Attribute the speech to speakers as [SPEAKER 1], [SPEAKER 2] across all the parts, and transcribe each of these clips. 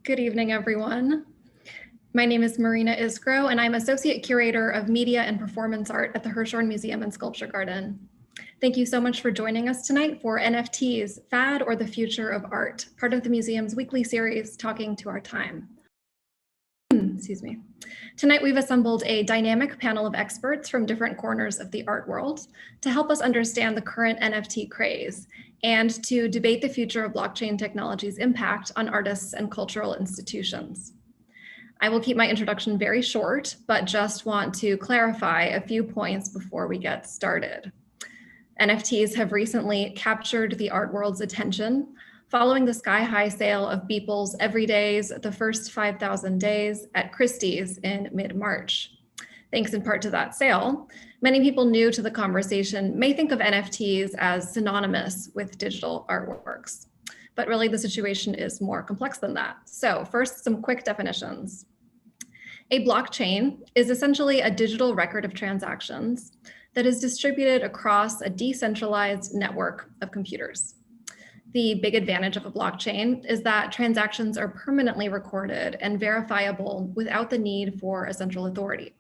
[SPEAKER 1] Good evening, everyone. My name is Marina Isgro, and I'm Associate Curator of Media and Performance Art at the Hirshhorn Museum and Sculpture Garden. Thank you so much for joining us tonight for NFTs, Fad or the Future of Art, part of the museum's weekly series, Talking to Our Time. Excuse me. Tonight, we've assembled a dynamic panel of experts from different corners of the art world to help us understand the current NFT craze and to debate the future of blockchain technology's impact on artists and cultural institutions. I will keep my introduction very short, but just want to clarify a few points before we get started. NFTs have recently captured the art world's attention following the sky-high sale of Beeple's Everydays, The First 5,000 Days at Christie's in mid-March. Thanks in part to that sale, many people new to the conversation may think of NFTs as synonymous with digital artworks, but really the situation is more complex than that. So first, some quick definitions. A blockchain is essentially a digital record of transactions that is distributed across a decentralized network of computers. The big advantage of a blockchain is that transactions are permanently recorded and verifiable without the need for a central authority.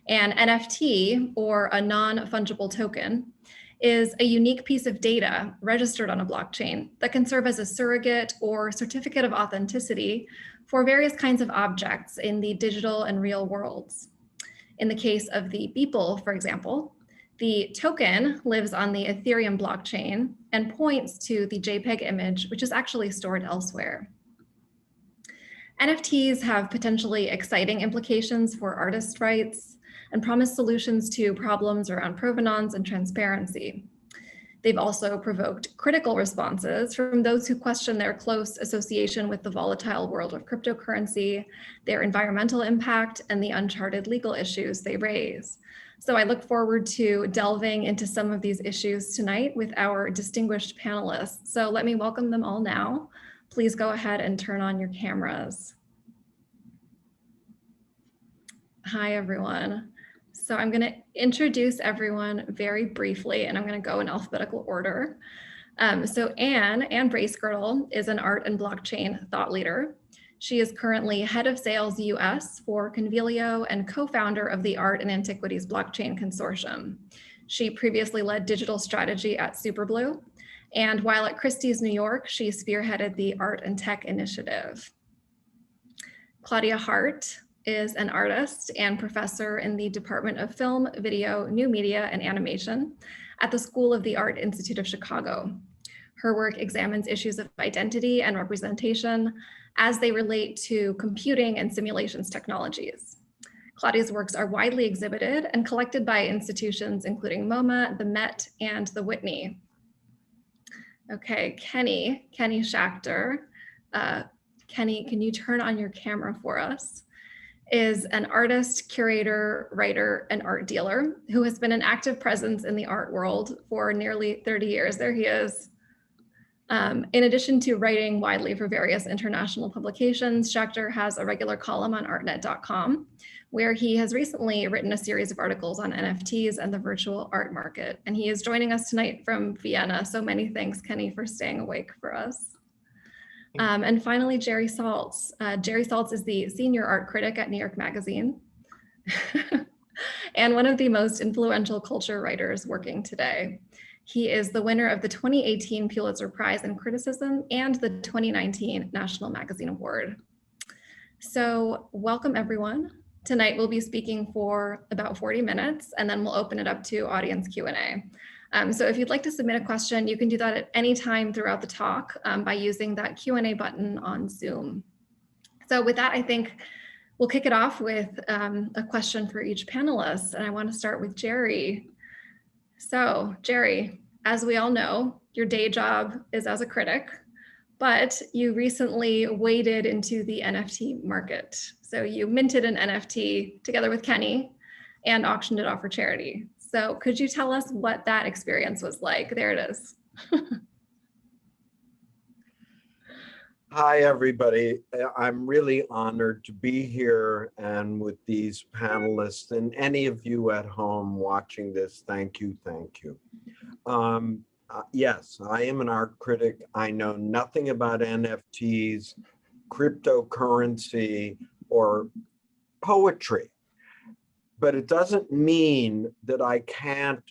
[SPEAKER 1] An NFT, or a non-fungible token, is a unique piece of data registered on a blockchain that can serve as a surrogate or certificate of authenticity for various kinds of objects in the digital and real worlds. In the case of the Beeple, for example, the token lives on the Ethereum blockchain and points to the JPEG image, which is actually stored elsewhere. NFTs have potentially exciting implications for artist rights and promise solutions to problems around provenance and transparency. They've also provoked critical responses from those who question their close association with the volatile world of cryptocurrency, their environmental impact, and the uncharted legal issues they raise. So I look forward to delving into some of these issues tonight with our distinguished panelists. So let me welcome them all now. Please go ahead and turn on your cameras. Hi, everyone. So I'm going to introduce everyone very briefly, and I'm going to go in alphabetical order. So Anne Bracegirdle is an art and blockchain thought leader. She is currently head of sales US for Convelio and co-founder of the Art Antiquities Blockchain Consortium. She previously led digital strategy at Superblue. And while at Christie's New York, she spearheaded the Art and Tech Initiative. Claudia Hart is an artist and professor in the Department of Film, Video, New Media, and Animation at the School of the Art Institute of Chicago. Her work examines issues of identity and representation as they relate to computing and simulations technologies. Claudia's works are widely exhibited and collected by institutions including MoMA, the Met, and the Whitney. Okay, Kenny Schachter. Kenny, can you turn on your camera for us? Is an artist, curator, writer, and art dealer who has been an active presence in the art world for nearly 30 years. There he is. In addition to writing widely for various international publications, Schachter has a regular column on artnet.com, where he has recently written a series of articles on NFTs and the virtual art market. And he is joining us tonight from Vienna. So many thanks, Kenny, for staying awake for us. And finally, Jerry Saltz. Jerry Saltz is the senior art critic at New York Magazine and one of the most influential culture writers working today. He is the winner of the 2018 Pulitzer Prize in Criticism and the 2019 National Magazine Award. So welcome, everyone. Tonight, we'll be speaking for about 40 minutes, and then we'll open it up to audience Q&A. So if you'd like to submit a question, you can do that at any time throughout the talk by using that Q&A button on Zoom. So with that, I think we'll kick it off with a question for each panelist. And I want to start with Jerry. So Jerry, as we all know, your day job is as a critic, but you recently waded into the NFT market. So you minted an NFT together with Kenny and auctioned it off for charity. So could you tell us what that experience was like? There it is.
[SPEAKER 2] Hi, everybody. I'm really honored to be here and with these panelists and any of you at home watching this. Thank you. Thank you. Yes, I am an art critic. I know nothing about NFTs. cryptocurrency, or poetry. But it doesn't mean that I can't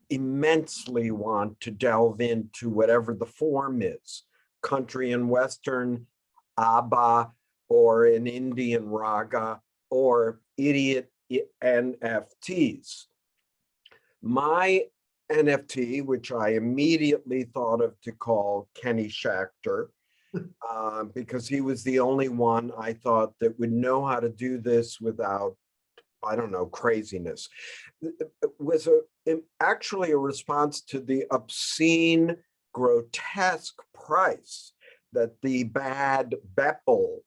[SPEAKER 2] immensely want to delve into whatever the form is, country and Western, ABBA, or an Indian raga, or idiot NFTs. My NFT, which I immediately thought of to call Kenny Schachter, because he was the only one I thought that would know how to do this without, I don't know, craziness. It was actually a response to the obscene, grotesque price that the bad Beppel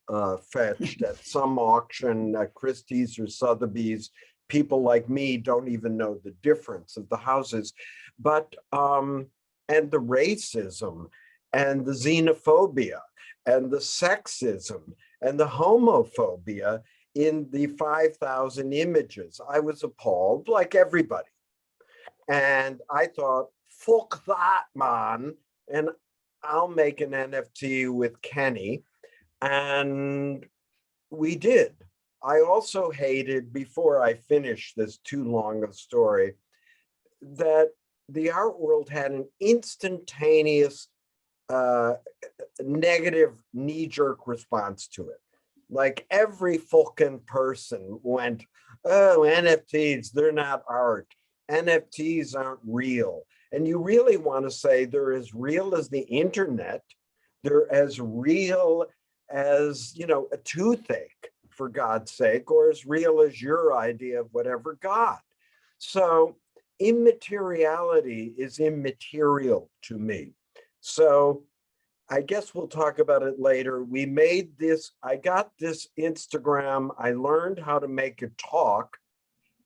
[SPEAKER 2] fetched at some auction at Christie's or Sotheby's. People like me don't even know the difference of the houses, but and the racism and the xenophobia and the sexism and the homophobia in the 5,000 images. I was appalled, like everybody. And I thought, fuck that, man. And I'll make an NFT with Kenny. And we did. I also hated, before I finish this too long a story, that the art world had an instantaneous negative knee-jerk response to it. Like every fucking person went, oh, NFTs, they're not art. NFTs aren't real. And you really want to say they're as real as the internet. They're as real as, you know, a toothache, for God's sake, or as real as your idea of whatever God. So immateriality is immaterial to me. So I guess we'll talk about it later. We made this, I got this Instagram, I learned how to make it talk,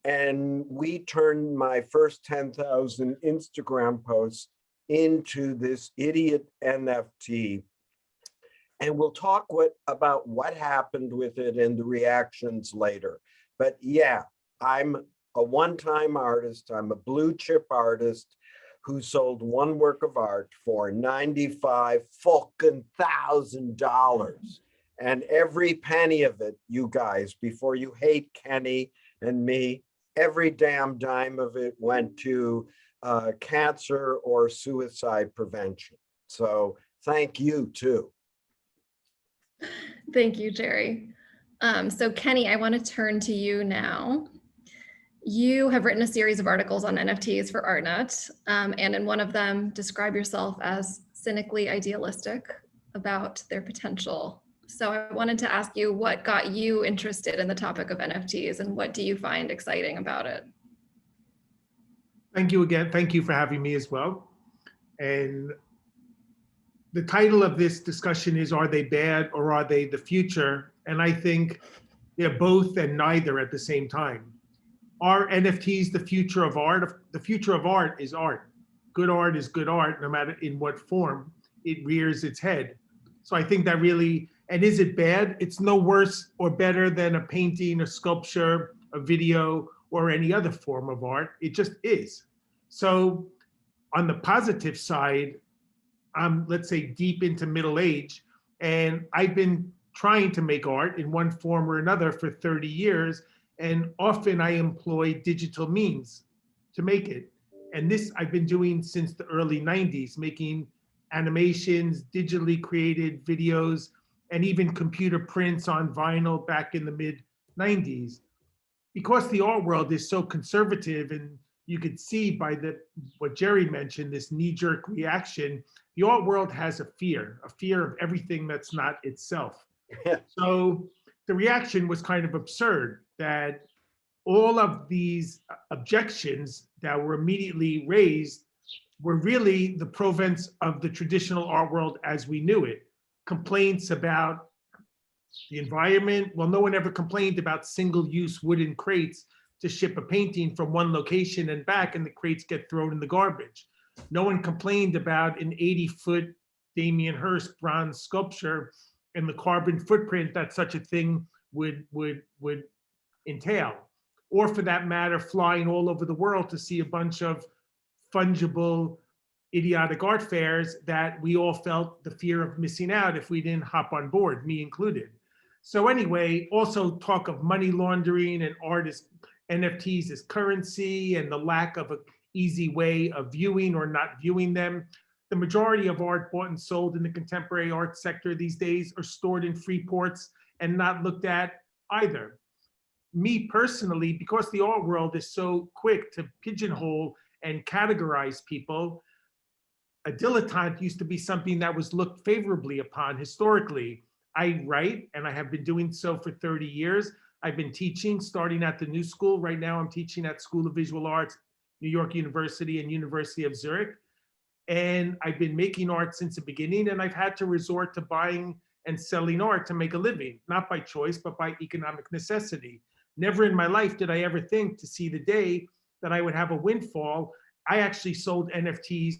[SPEAKER 2] and we turned my first 10,000 Instagram posts into this idiot NFT. And we'll talk about what happened with it and the reactions later. But yeah, I'm a one-time artist. I'm a blue chip artist who sold one work of art for $95,000. And every penny of it, you guys, before you hate Kenny and me, every damn dime of it went to cancer or suicide prevention. So thank you too.
[SPEAKER 1] Thank you, Jerry. So Kenny, I want to turn to you now. You have written a series of articles on NFTs for ArtNet, and in one of them, describe yourself as cynically idealistic about their potential. So I wanted to ask you what got you interested in the topic of NFTs and what do you find exciting about it?
[SPEAKER 3] Thank you again. Thank you for having me as well. And the title of this discussion is, are they bad or are they the future? And I think they're both and neither at the same time. Are NFTs the future of art? The future of art is art. Good art is good art, no matter in what form it rears its head. So I think that really, and is it bad? It's no worse or better than a painting, a sculpture, a video, or any other form of art. It just is. So on the positive side, I'm, let's say, deep into middle age, and I've been trying to make art in one form or another for 30 years. And often I employ digital means to make it. And this I've been doing since the early 90s, making animations, digitally created videos, and even computer prints on vinyl back in the mid 90s. Because the art world is so conservative, and you could see by what Jerry mentioned, this knee-jerk reaction, the art world has a fear of everything that's not itself. So the reaction was kind of absurd, that all of these objections that were immediately raised were really the province of the traditional art world as we knew it. Complaints about the environment. Well, no one ever complained about single-use wooden crates to ship a painting from one location and back, and the crates get thrown in the garbage. No one complained about an 80-foot Damien Hirst bronze sculpture and the carbon footprint that such a thing would entail. Or for that matter, flying all over the world to see a bunch of fungible idiotic art fairs that we all felt the fear of missing out if we didn't hop on board, me included. So anyway, also talk of money laundering and NFTs as currency and the lack of an easy way of viewing or not viewing them. The majority of art bought and sold in the contemporary art sector these days are stored in free ports and not looked at either. Me personally, because the art world is so quick to pigeonhole and categorize people, a dilettante used to be something that was looked favorably upon historically. I write, and I have been doing so for 30 years. I've been teaching, starting at the New School. Right now, I'm teaching at School of Visual Arts, New York University and University of Zurich. And I've been making art since the beginning, and I've had to resort to buying and selling art to make a living, not by choice, but by economic necessity. Never in my life did I ever think to see the day that I would have a windfall. I actually sold NFTs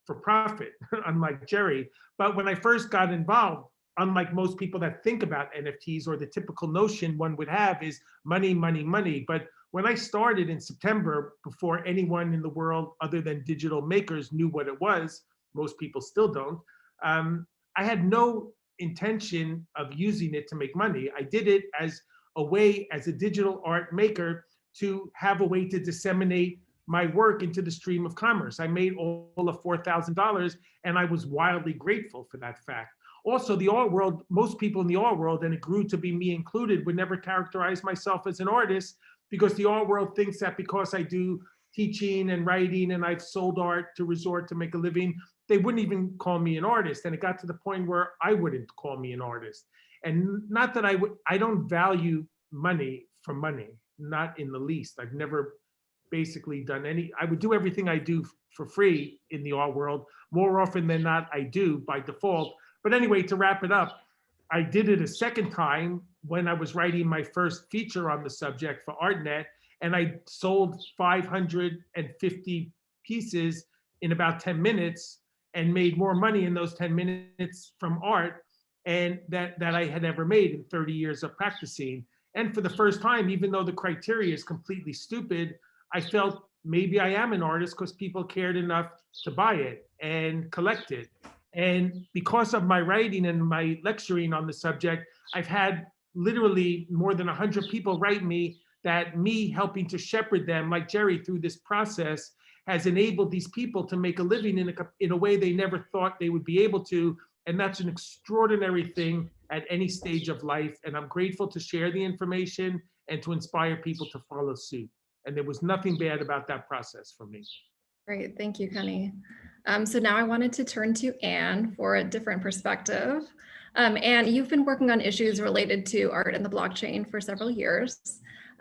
[SPEAKER 3] for profit, unlike Jerry. But when I first got involved, unlike most people that think about NFTs, or the typical notion one would have is money, money, money. But when I started in September, before anyone in the world other than digital makers knew what it was, most people still don't, I had no intention of using it to make money. I did it as a way, as a digital art maker, to have a way to disseminate my work into the stream of commerce. I made all of $4,000, and I was wildly grateful for that fact. Also, the art world, most people in the art world, and it grew to be me included, would never characterize myself as an artist, because the art world thinks that because I do teaching and writing and I've sold art to resort to make a living, they wouldn't even call me an artist. And it got to the point where I wouldn't call me an artist. And not that I don't value money for money, not in the least. I've never basically done I would do everything I do for free in the art world. More often than not, I do by default. But anyway, to wrap it up, I did it a second time when I was writing my first feature on the subject for ArtNet, and I sold 550 pieces in about 10 minutes and made more money in those 10 minutes from art and that I had ever made in 30 years of practicing. And for the first time, even though the criteria is completely stupid, I felt maybe I am an artist because people cared enough to buy it and collect it. And because of my writing and my lecturing on the subject, I've had literally more than 100 people write me that me helping to shepherd them, like Jerry, through this process has enabled these people to make a living in a way they never thought they would be able to. And that's an extraordinary thing at any stage of life. And I'm grateful to share the information and to inspire people to follow suit. And there was nothing bad about that process for me.
[SPEAKER 1] Great, thank you, Kenny. So now I wanted to turn to Anne for a different perspective. Anne, you've been working on issues related to art and the blockchain for several years,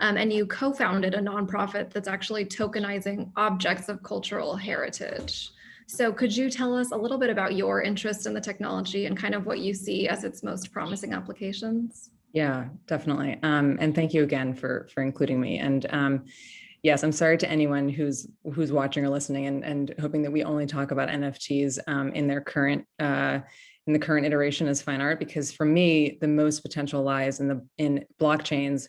[SPEAKER 1] and you co-founded a nonprofit that's actually tokenizing objects of cultural heritage. So could you tell us a little bit about your interest in the technology and kind of what you see as its most promising applications?
[SPEAKER 4] Yeah, definitely. And thank you again for including me. And yes, I'm sorry to anyone who's watching or listening and hoping that we only talk about NFTs in their current in the current iteration as fine art, because for me, the most potential lies in blockchains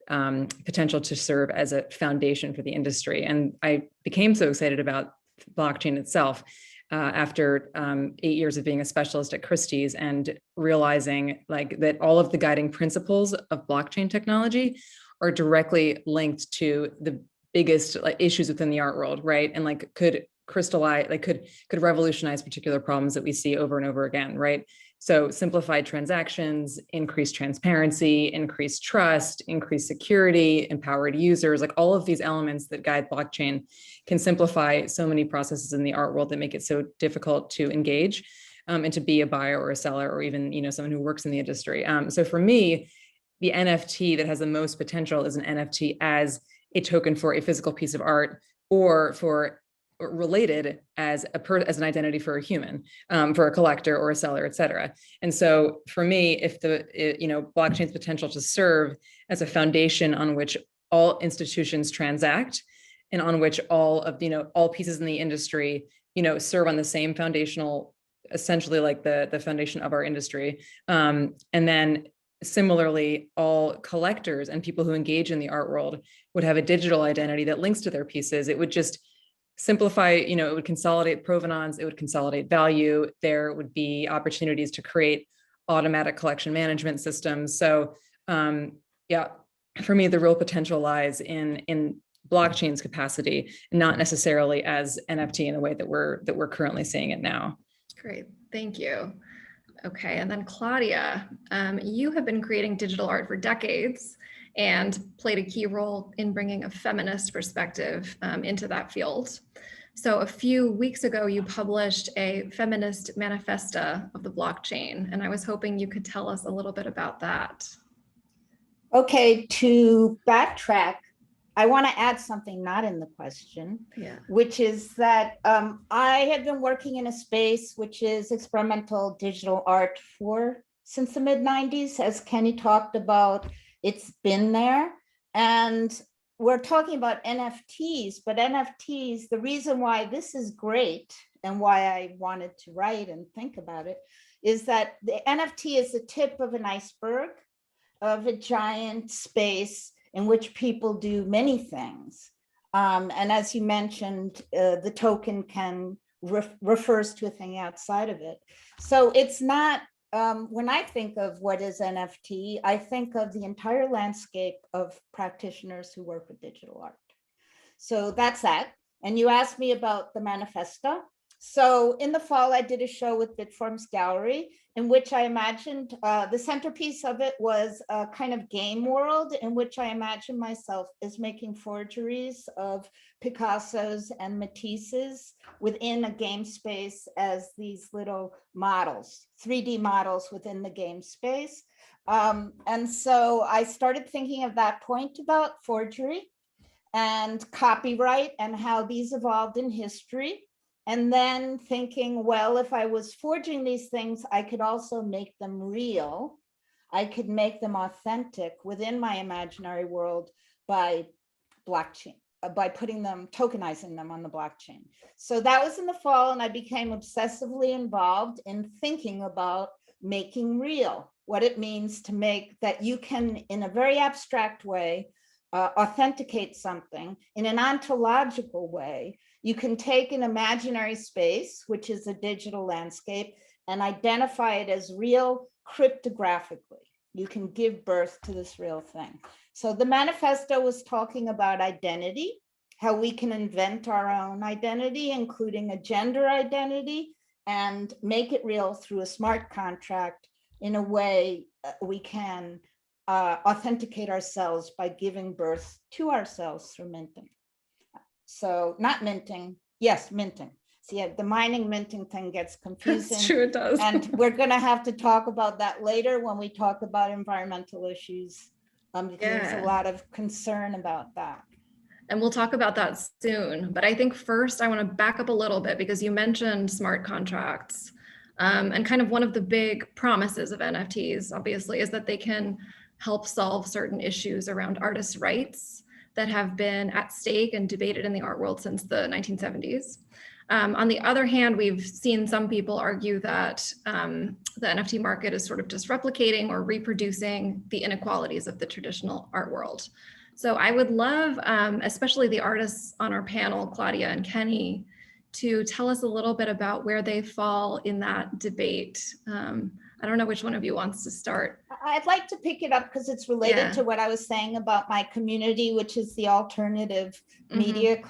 [SPEAKER 4] potential to serve as a foundation for the industry. And I became so excited about blockchain itself after 8 years of being a specialist at Christie's and realizing like that all of the guiding principles of blockchain technology are directly linked to the biggest issues within the art world, right? And like could crystallize, like could revolutionize particular problems that we see over and over again, right? So simplified transactions, increased transparency, increased trust, increased security, empowered users, like all of these elements that guide blockchain can simplify so many processes in the art world that make it so difficult to engage and to be a buyer or a seller or even someone who works in the industry. So for me, the NFT that has the most potential is an NFT as a token for a physical piece of art or for related as an identity for a human, for a collector or a seller, et cetera. And so for me, if blockchain's potential to serve as a foundation on which all institutions transact and on which all pieces in the industry, serve on the same foundational, essentially like the foundation of our industry. And then similarly, all collectors and people who engage in the art world would have a digital identity that links to their pieces. It would just simplify, it would consolidate provenance, it would consolidate value. There would be opportunities to create automatic collection management systems. So yeah, for me, the real potential lies in blockchain's capacity, not necessarily as NFT in the way that we're currently seeing it now.
[SPEAKER 1] Great, thank you. Okay, and then Claudia, you have been creating digital art for decades and played a key role in bringing a feminist perspective into that field. So a few weeks ago, you published a feminist manifesto of the blockchain, and I was hoping you could tell us a little bit about that.
[SPEAKER 5] Okay, to backtrack, I want to add something not in the question, which is that I have been working in a space which is experimental digital art since the mid-90s, as Kenny talked about. It's been there, and we're talking about NFTs, but NFTs, the reason why this is great and why I wanted to write and think about it is that the NFT is the tip of an iceberg of a giant space in which people do many things. And as you mentioned, the token refers to a thing outside of it. So it's not, when I think of what is NFT, I think of the entire landscape of practitioners who work with digital art. So that's that. And you asked me about the manifesto. So in the fall, I did a show with Bitform's Gallery, in which I imagined the centerpiece of it was a kind of game world in which I imagined myself as making forgeries of Picassos and Matisses within a game space as these little models, 3D models within the game space. And so I started thinking at that point about forgery and copyright and how these evolved in history. And then thinking, well, if I was forging these things, I could also make them real. I could make them authentic within my imaginary world by blockchain, by putting them, tokenizing them on the blockchain. So that was in the fall, and I became obsessively involved in thinking about making real, what it means to make that you can, in a very abstract way, authenticate something in an ontological way. You can take an imaginary space, which is a digital landscape, and identify it as real cryptographically. You can give birth to this real thing. So the manifesto was talking about identity, how we can invent our own identity, including a gender identity, and make it real through a smart contract in a way we can authenticate ourselves by giving birth to ourselves through minting. So not minting, yes, minting. See, the mining minting thing gets confusing.
[SPEAKER 1] That's true, it does.
[SPEAKER 5] And we're gonna have to talk about that later when we talk about environmental issues, because there's a lot of concern about that.
[SPEAKER 1] And we'll talk about that soon. But I think first I want to back up a little bit because you mentioned smart contracts. And kind of one of the big promises of NFTs, obviously, is that they can help solve certain issues around artists' rights that have been at stake and debated in the art world since the 1970s. On the other hand, we've seen some people argue that the NFT market is sort of just replicating or reproducing the inequalities of the traditional art world. So I would love, especially the artists on our panel, Claudia and Kenny, to tell us a little bit about where they fall in that debate. I don't know which one of you wants to start.
[SPEAKER 5] I'd like to pick it up because it's related to what I was saying about my community, which is the alternative media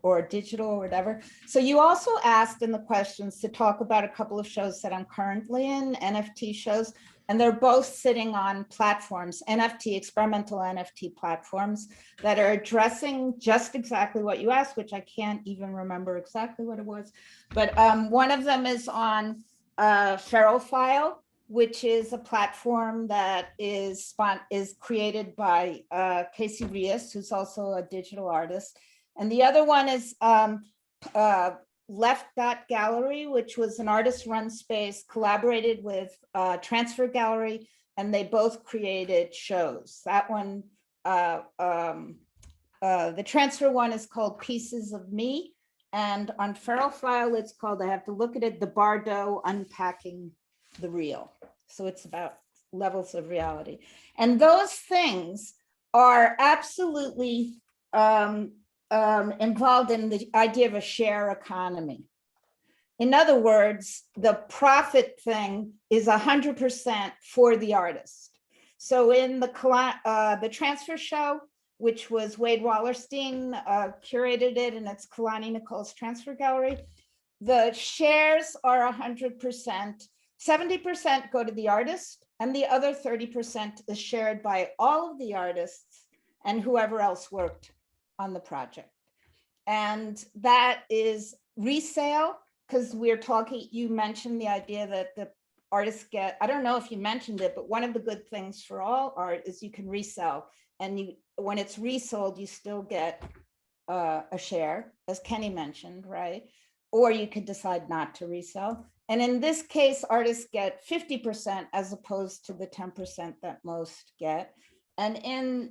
[SPEAKER 5] or digital or whatever. So you also asked in the questions to talk about a couple of shows that I'm currently in, NFT shows, and they're both sitting on platforms, experimental NFT platforms that are addressing just exactly what you asked, which I can't even remember exactly what it was. But one of them is on Feralfile, which is a platform that is created by Casey Rios, who's also a digital artist. And the other one is Left.Gallery, which was an artist-run space, collaborated with Transfer Gallery, and they both created shows. That one, the Transfer one is called Pieces of Me, and on Feralfile, it's called, I have to look at it, the Bardot Unpacking the Real. So it's about levels of reality. And those things are absolutely involved in the idea of a share economy. In other words, the profit thing is 100% for the artist. So in the transfer show, which was Wade Wallerstein curated it, and it's Kalani Nicole's Transfer Gallery, the shares are 100%. 70% go to the artist, and the other 30% is shared by all of the artists and whoever else worked on the project. And that is resale, because we're talking, you mentioned the idea that the artists get, I don't know if you mentioned it, but one of the good things for all art is you can resell. And when it's resold, you still get a share, as Kenny mentioned, right? Or you could decide not to resell. And in this case, artists get 50% as opposed to the 10% that most get. And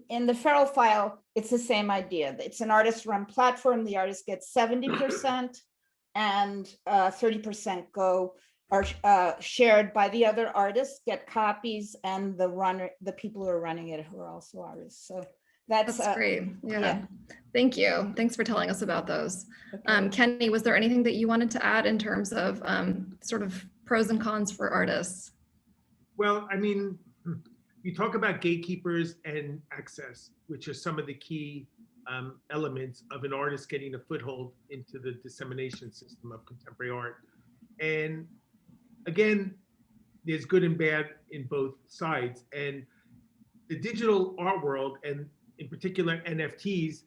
[SPEAKER 5] in the feral file, it's the same idea. It's an artist-run platform. The artist gets 70% and 30% are shared by the other artists, get copies, and the people who are running it who are also artists. So that's
[SPEAKER 1] great. Yeah. Thank you. Thanks for telling us about those. Okay. Kenny, was there anything that you wanted to add in terms of sort of pros and cons for artists?
[SPEAKER 3] Well, I mean, you talk about gatekeepers and access, which are some of the key elements of an artist getting a foothold into the dissemination system of contemporary art. And again, there's good and bad in both sides. And the digital art world, and in particular NFTs,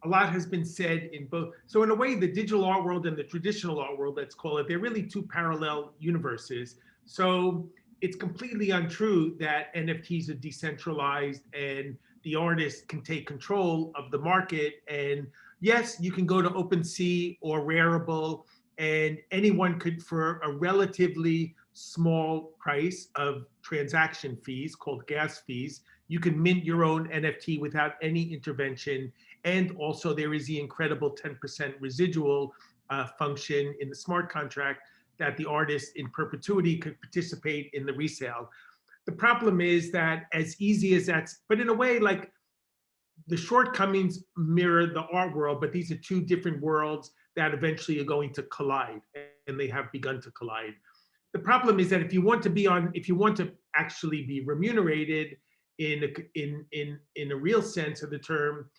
[SPEAKER 3] a lot has been said in both. So in a way, the digital art world and the traditional art world, let's call it, they're really two parallel universes. So it's completely untrue that NFTs are decentralized and the artist can take control of the market. And yes, you can go to OpenSea or Rarible, and anyone could, for a relatively small price of transaction fees called gas fees, you can mint your own NFT without any intervention. And also there is the incredible 10% residual function in the smart contract that the artist in perpetuity could participate in the resale. The problem is that as easy as that's, but in a way, like, the shortcomings mirror the art world, but these are two different worlds that eventually are going to collide, and they have begun to collide. The problem is that if you want to actually be remunerated in a real sense of the term,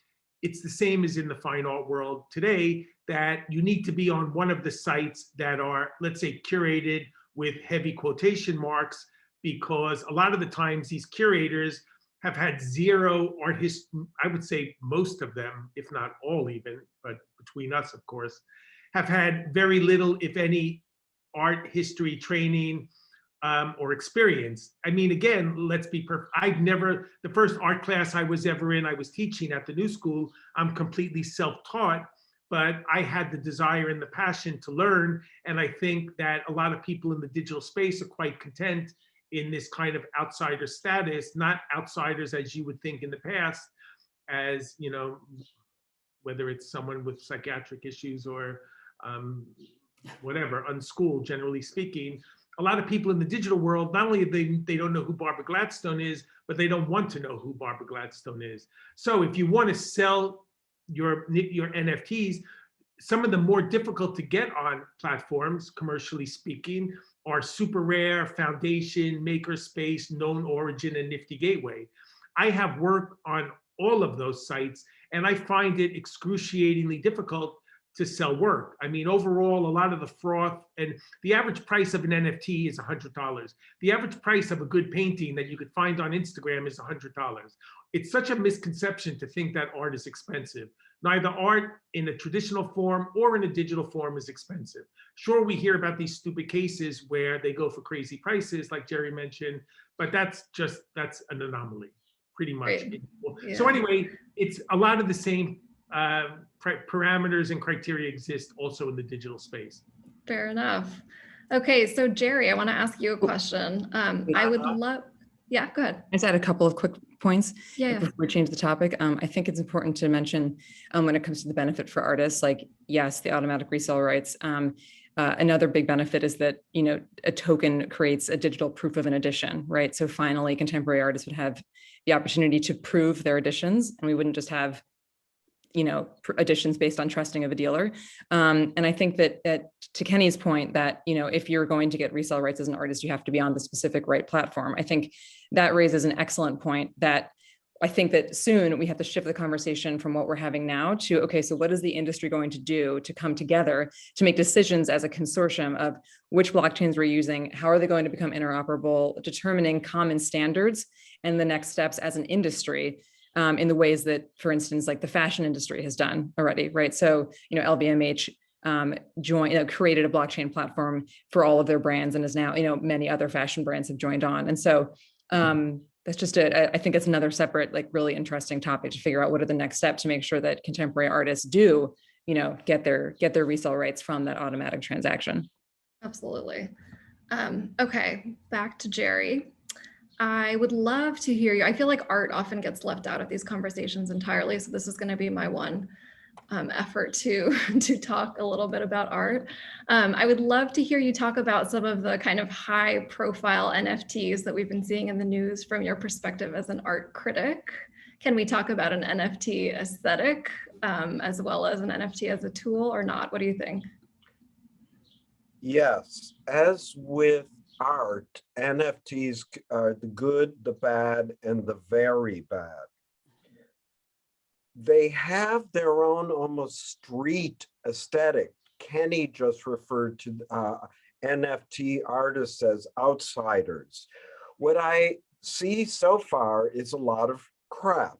[SPEAKER 3] it's the same as in the fine art world today, that you need to be on one of the sites that are, let's say, curated with heavy quotation marks, because a lot of the times these curators have had zero art history. I would say most of them, if not all even, but between us, of course, have had very little, if any, art history training or experience. I mean, again, let's be perfect. The first art class I was ever in, I was teaching at the New School. I'm completely self-taught, but I had the desire and the passion to learn. And I think that a lot of people in the digital space are quite content in this kind of outsider status, not outsiders as you would think in the past, as, you know, whether it's someone with psychiatric issues or whatever, unschooled, generally speaking. A lot of people in the digital world, not only they don't know who Barbara Gladstone is, but they don't want to know who Barbara Gladstone is. So if you want to sell your NFTs, some of the more difficult to get on platforms, commercially speaking, are Super Rare, Foundation, Makerspace, Known Origin, and Nifty Gateway. I have worked on all of those sites, and I find it excruciatingly difficult to sell work. I mean, overall, a lot of the froth, and the average price of an NFT is $100. The average price of a good painting that you could find on Instagram is $100. It's such a misconception to think that art is expensive. Neither art in a traditional form or in a digital form is expensive. Sure, we hear about these stupid cases where they go for crazy prices, like Jerry mentioned, but that's an anomaly, pretty much. Right. Yeah. So anyway, it's a lot of the same parameters and criteria exist also in the digital space.
[SPEAKER 1] Fair enough. Okay, so Jerry, I want to ask you a question. I would love, yeah, go ahead.
[SPEAKER 4] I just had a couple of quick points before we change the topic. I think it's important to mention when it comes to the benefit for artists, like, yes, the automatic resale rights. Another big benefit is that, you know, a token creates a digital proof of an edition, right? So finally, contemporary artists would have the opportunity to prove their editions, and we wouldn't just have additions based on trusting of a dealer. And I think that to Kenny's point that, if you're going to get resale rights as an artist, you have to be on the specific right platform. I think that raises an excellent point that I think that soon we have to shift the conversation from what we're having now to, okay, so what is the industry going to do to come together to make decisions as a consortium of which blockchains we're using, how are they going to become interoperable, determining common standards and the next steps as an industry in the ways that, for instance, like the fashion industry has done already, right? So, LVMH created a blockchain platform for all of their brands and is now, many other fashion brands have joined on. And so that's just I think it's another separate, really interesting topic to figure out what are the next steps to make sure that contemporary artists do, get their resale rights from that automatic transaction.
[SPEAKER 1] Absolutely. Okay, back to Jerry. I would love to hear you. I feel like art often gets left out of these conversations entirely. So this is going to be my one effort to talk a little bit about art. I would love to hear you talk about some of the kind of high profile NFTs that we've been seeing in the news from your perspective as an art critic. Can we talk about an NFT aesthetic as well as an NFT as a tool or not? What do you think?
[SPEAKER 2] Yes, as with art, NFTs are the good, the bad, and the very bad. They have their own almost street aesthetic. Kenny just referred to NFT artists as outsiders. What I see so far is a lot of crap.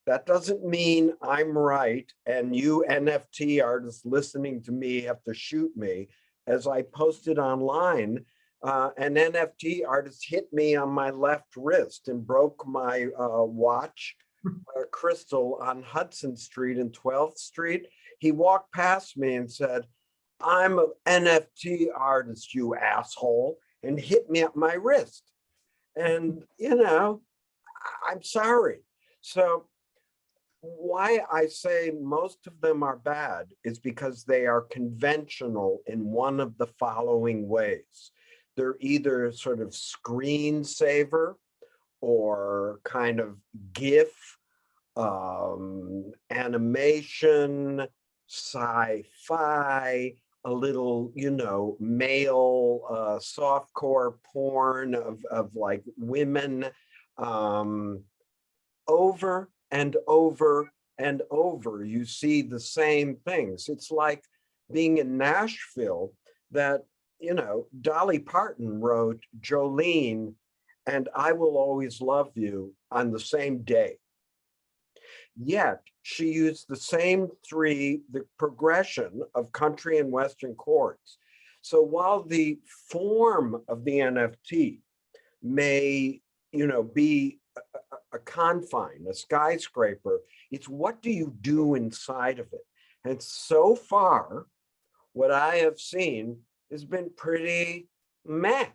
[SPEAKER 2] That doesn't mean I'm right, and you NFT artists listening to me have to shoot me. As I posted online, an NFT artist hit me on my left wrist and broke my watch crystal on Hudson Street and 12th Street. He walked past me and said, "I'm an NFT artist, you asshole," and hit me at my wrist. And, I'm sorry. So why I say most of them are bad is because they are conventional in one of the following ways. They're either sort of screensaver or kind of GIF, animation, sci-fi, a little, male softcore porn of like women, over and over and over. You see the same things. It's like being in Nashville that, Dolly Parton wrote Jolene and I Will Always Love You on the same day. Yet she used the same the progression of country and Western chords. So while the form of the NFT may, be a confine, a skyscraper, it's what do you do inside of it? And so far, what I have seen has been pretty meh.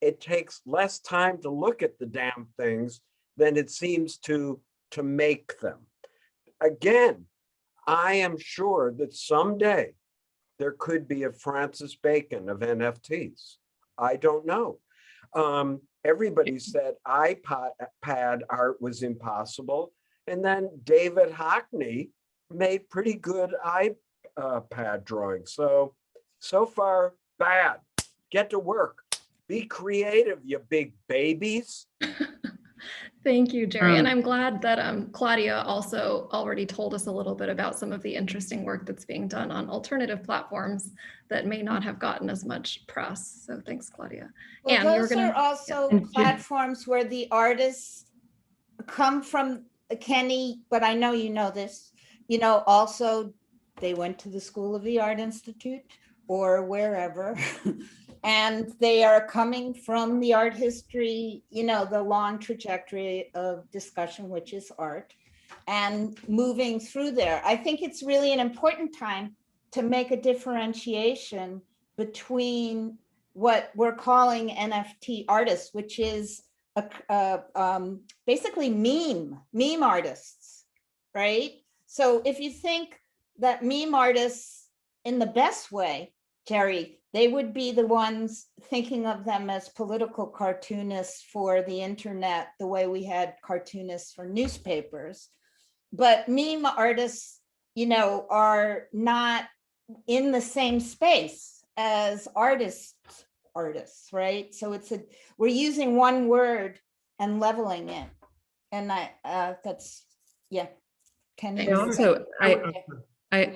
[SPEAKER 2] It takes less time to look at the damn things than it seems to make them. Again, I am sure that someday there could be a Francis Bacon of NFTs. I don't know. Everybody said iPad art was impossible. And then David Hockney made pretty good iPad drawings. So far, bad. Get to work. Be creative, you big babies.
[SPEAKER 1] Thank you, Jerry. And I'm glad that Claudia also already told us a little bit about some of the interesting work that's being done on alternative platforms that may not have gotten as much press. So thanks, Claudia.
[SPEAKER 5] Well,
[SPEAKER 1] and
[SPEAKER 5] those are also platforms where the artists come from, Kenny, but I know you know this, also they went to the School of the Art Institute or wherever. And they are coming from the art history, the long trajectory of discussion, which is art, and moving through there. I think it's really an important time to make a differentiation between what we're calling NFT artists, which is basically meme artists, right? So if you think that meme artists in the best way, Jerry, they would be the ones thinking of them as political cartoonists for the internet, the way we had cartoonists for newspapers. but meme artists, are not in the same space as artists, right? So we're using one word and leveling it. And that's, yeah. Can you?
[SPEAKER 4] Also, we're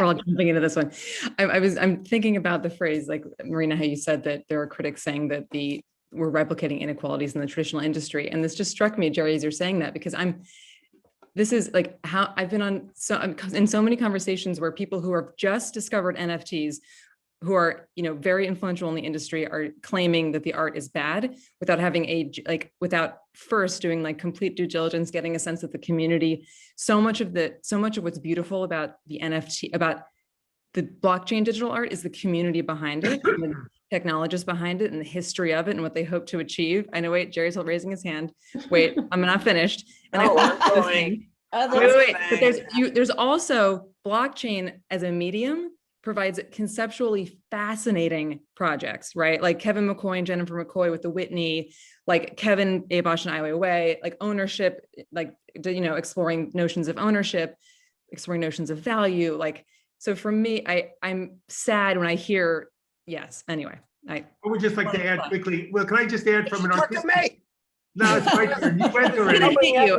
[SPEAKER 4] all jumping into this one. I'm thinking about the phrase, like Marina, how you said that there are critics saying that we're replicating inequalities in the traditional industry. And this just struck me, Jerry, as you're saying that, because this is like how I've been in so many conversations where people who have just discovered NFTs, who are, very influential in the industry, are claiming that the art is bad without having without first doing like complete due diligence, getting a sense of the community. So much of what's beautiful about the NFT, about the blockchain digital art, is the community behind it, and the technologists behind it, and the history of it, and what they hope to achieve. I know, wait, Jerry's raising his hand. Wait, I'm not finished. And wait, but there's also blockchain as a medium provides conceptually fascinating projects, right? Like Kevin McCoy and Jennifer McCoy with the Whitney, like Kevin Abosh and Ai Weiwei, like ownership, like, exploring notions of ownership, exploring notions of value. Like, so for me, I'm sad when I hear, yes, anyway. I
[SPEAKER 3] would just like to add quickly, well, can I just add from an artistic?
[SPEAKER 2] No,
[SPEAKER 3] it's my turn. You went already.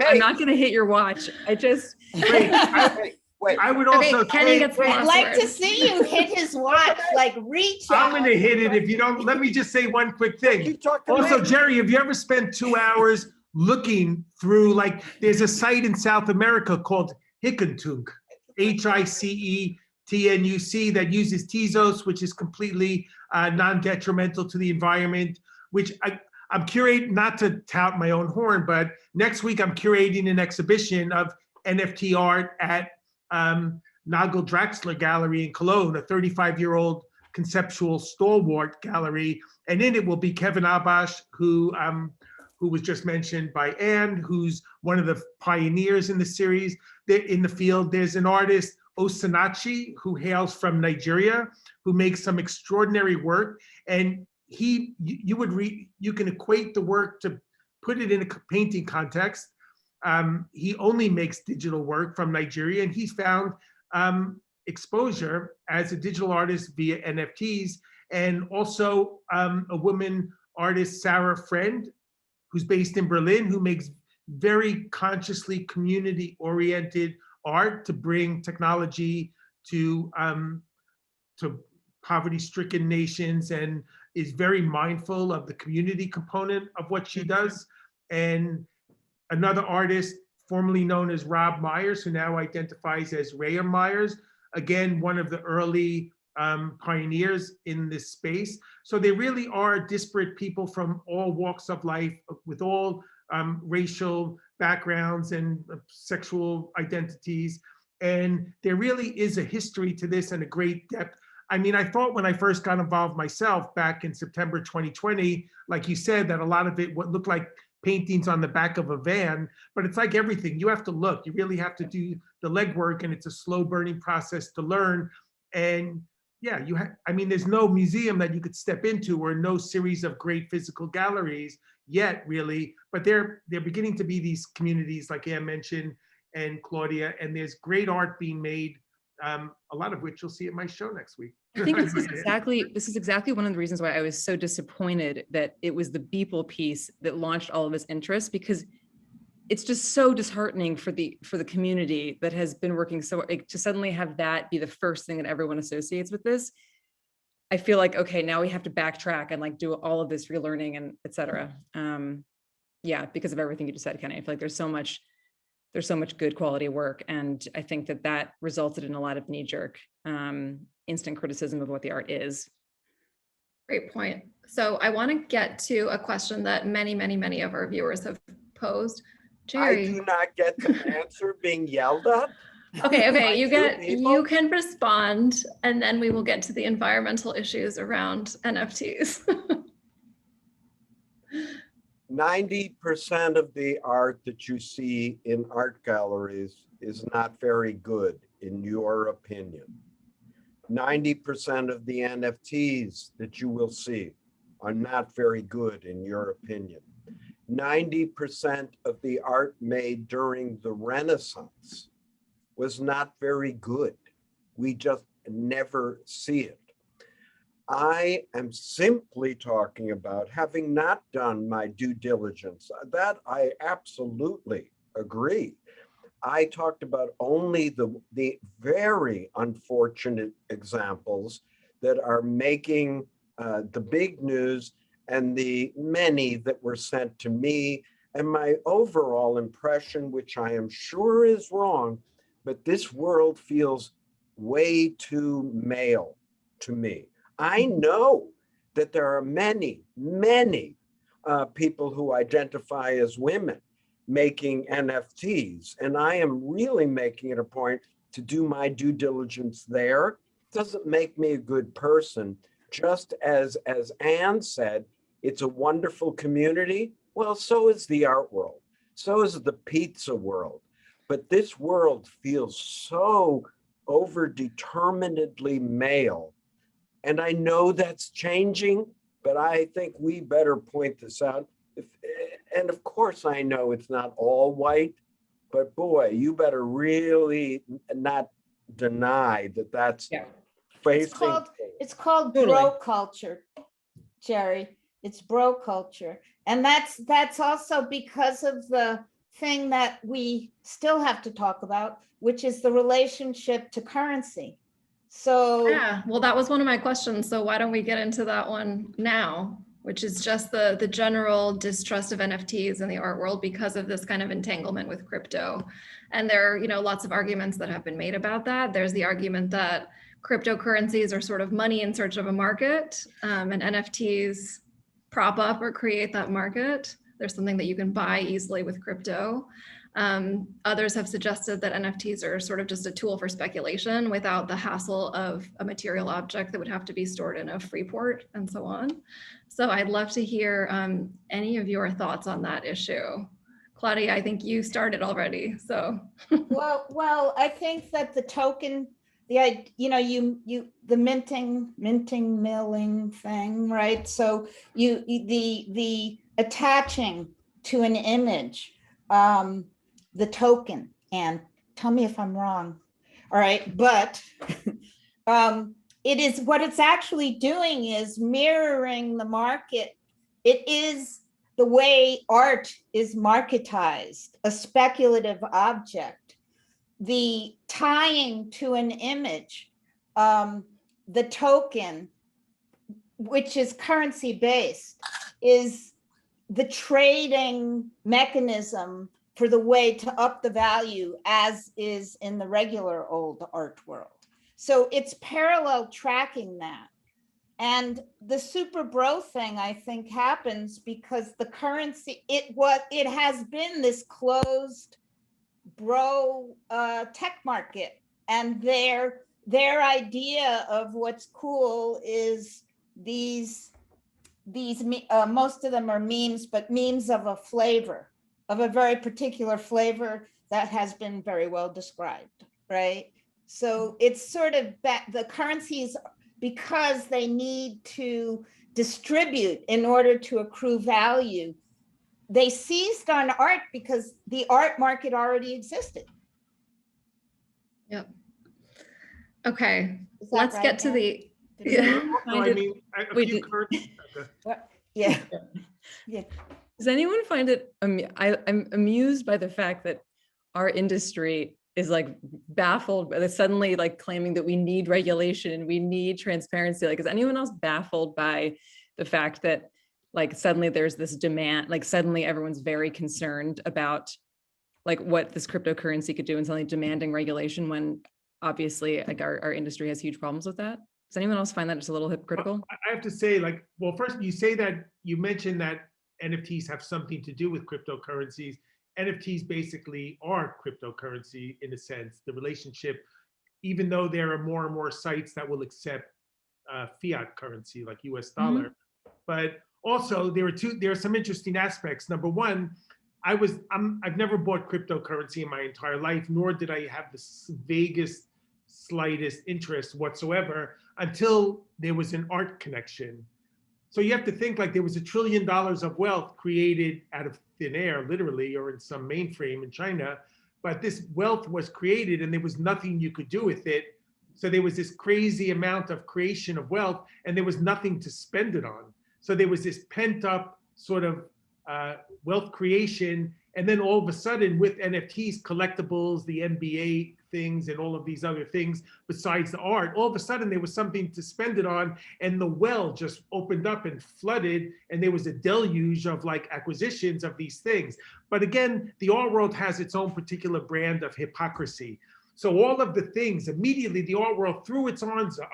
[SPEAKER 4] I'm not going to hit your watch. I just
[SPEAKER 3] wait. I would also
[SPEAKER 5] say, I'd like to see you hit his watch, like reach out.
[SPEAKER 3] I'm going to hit it if you don't. Let me just say one quick thing. Also, Jerry, have you ever spent 2 hours looking through, like, there's a site in South America called Hicentuc, HICETNUC, that uses Tezos, which is completely non-detrimental to the environment, which I'm curating, not to tout my own horn, but next week I'm curating an exhibition of NFT art at Nagel Draxler Gallery in Cologne, a 35-year-old conceptual stalwart gallery. And in it will be Kevin Abosh, who was just mentioned by Anne, who's one of the pioneers in the series. In the field, there's an artist, Osinachi, who hails from Nigeria, who makes some extraordinary work. And you can equate the work to put it in a painting context. He only makes digital work from Nigeria, and he's found exposure as a digital artist via NFTs, and also a woman artist, Sarah Friend, who's based in Berlin, who makes very consciously community-oriented art to bring technology to poverty-stricken nations, and is very mindful of the community component of what she does. And another artist, formerly known as Rob Myers, who now identifies as Raya Myers, again, one of the early pioneers in this space. So they really are disparate people from all walks of life, with all racial backgrounds and sexual identities. And there really is a history to this and a great depth. I mean, I thought when I first got involved myself back in September 2020, like you said, that a lot of it would look like paintings on the back of a van, but it's like everything. You have to look, you really have to do the legwork, and it's a slow burning process to learn. And yeah, I mean, there's no museum that you could step into, or no series of great physical galleries yet, really, but they're beginning to be these communities, like Anne mentioned, and Claudia, and there's great art being made, a lot of which you'll see at my show next week.
[SPEAKER 4] I think this is exactly one of the reasons why I was so disappointed that it was the Beeple piece that launched all of this interest, because it's just so disheartening for the community that has been working so, like, to suddenly have that be the first thing that everyone associates with this. I feel like, okay, now we have to backtrack and like do all of this relearning and et cetera. Yeah, because of everything you just said, Kenny. I feel like there's so much good quality work, and I think that resulted in a lot of knee-jerk instant criticism of what the art is.
[SPEAKER 1] Great point. So I want to get to a question that many of our viewers have posed. Jerry.
[SPEAKER 2] I do not get the answer being yelled at.
[SPEAKER 1] Okay, you can respond, and then we will get to the environmental issues around NFTs.
[SPEAKER 2] 90% of the art that you see in art galleries is not very good, in your opinion. 90% of the NFTs that you will see are not very good, in your opinion. 90% of the art made during the Renaissance was not very good. We just never see it. I am simply talking about having not done my due diligence. That I absolutely agree. I talked about only the very unfortunate examples that are making the big news and the many that were sent to me. And my overall impression, which I am sure is wrong, but this world feels way too male to me. I know that there are many people who identify as women making NFTs, and I am really making it a point to do my due diligence there. Doesn't make me a good person. Just as Anne said, it's a wonderful community. Well, so is the art world. So is the pizza world. But this world feels so overdeterminedly male. And I know that's changing, but I think we better point this out. And of course, I know it's not all white, but boy, you better really not deny that that's facing.
[SPEAKER 5] It's called bro culture, Jerry. It's bro culture. And that's also because of the thing that we still have to talk about, which is the relationship to currency. So
[SPEAKER 1] yeah, well, that was one of my questions. So why don't we get into that one now, which is just the general distrust of NFTs in the art world because of this kind of entanglement with crypto. And there are, lots of arguments that have been made about that. There's the argument that cryptocurrencies are sort of money in search of a market, and NFTs prop up or create that market. There's something that you can buy easily with crypto. Others have suggested that NFTs are sort of just a tool for speculation without the hassle of a material object that would have to be stored in a free port and so on. So I'd love to hear any of your thoughts on that issue. Claudia, I think you started already, so.
[SPEAKER 5] well, I think that the token, the milling thing, right? So the attaching to an image, the token, and tell me if I'm wrong. All right, but it is what it's actually doing is mirroring the market. It is the way art is marketized, a speculative object. The tying to an image, the token, which is currency based, is the trading mechanism for the way to up the value as is in the regular old art world. So it's parallel tracking that. And the super bro thing, I think, happens because the currency, it has been this closed bro tech market, and their idea of what's cool is these most of them are memes, but memes of a flavor, of a very particular flavor that has been very well described, right? So it's sort of the currencies, because they need to distribute in order to accrue value, they seized on art because the art market already existed.
[SPEAKER 1] Yep. Okay,
[SPEAKER 5] Let's
[SPEAKER 1] get to the.
[SPEAKER 5] Yeah.
[SPEAKER 4] Does anyone find it, I'm amused by the fact that our industry is like baffled by suddenly like claiming that we need regulation, we need transparency. Like, is anyone else baffled by the fact that like suddenly there's this demand, like suddenly everyone's very concerned about like what this cryptocurrency could do and suddenly demanding regulation when obviously like our industry has huge problems with that? Does anyone else find that just a little hypocritical?
[SPEAKER 3] I have to say, like, well, first you mentioned that NFTs have something to do with cryptocurrencies. NFTs basically are cryptocurrency in a sense, the relationship, even though there are more and more sites that will accept fiat currency like US dollar. Mm-hmm. But also there are some interesting aspects. Number one, I've never bought cryptocurrency in my entire life, nor did I have the vaguest, slightest interest whatsoever until there was an art connection. So you have to think like there was $1 trillion of wealth created out of thin air, literally, or in some mainframe in China. But this wealth was created and there was nothing you could do with it. So there was this crazy amount of creation of wealth and there was nothing to spend it on. So there was this pent up sort of wealth creation. And then all of a sudden with NFTs, collectibles, the NBA things and all of these other things besides the art, all of a sudden there was something to spend it on and the well just opened up and flooded and there was a deluge of like acquisitions of these things. But again, the art world has its own particular brand of hypocrisy. So all of the things, immediately the art world threw its arms up.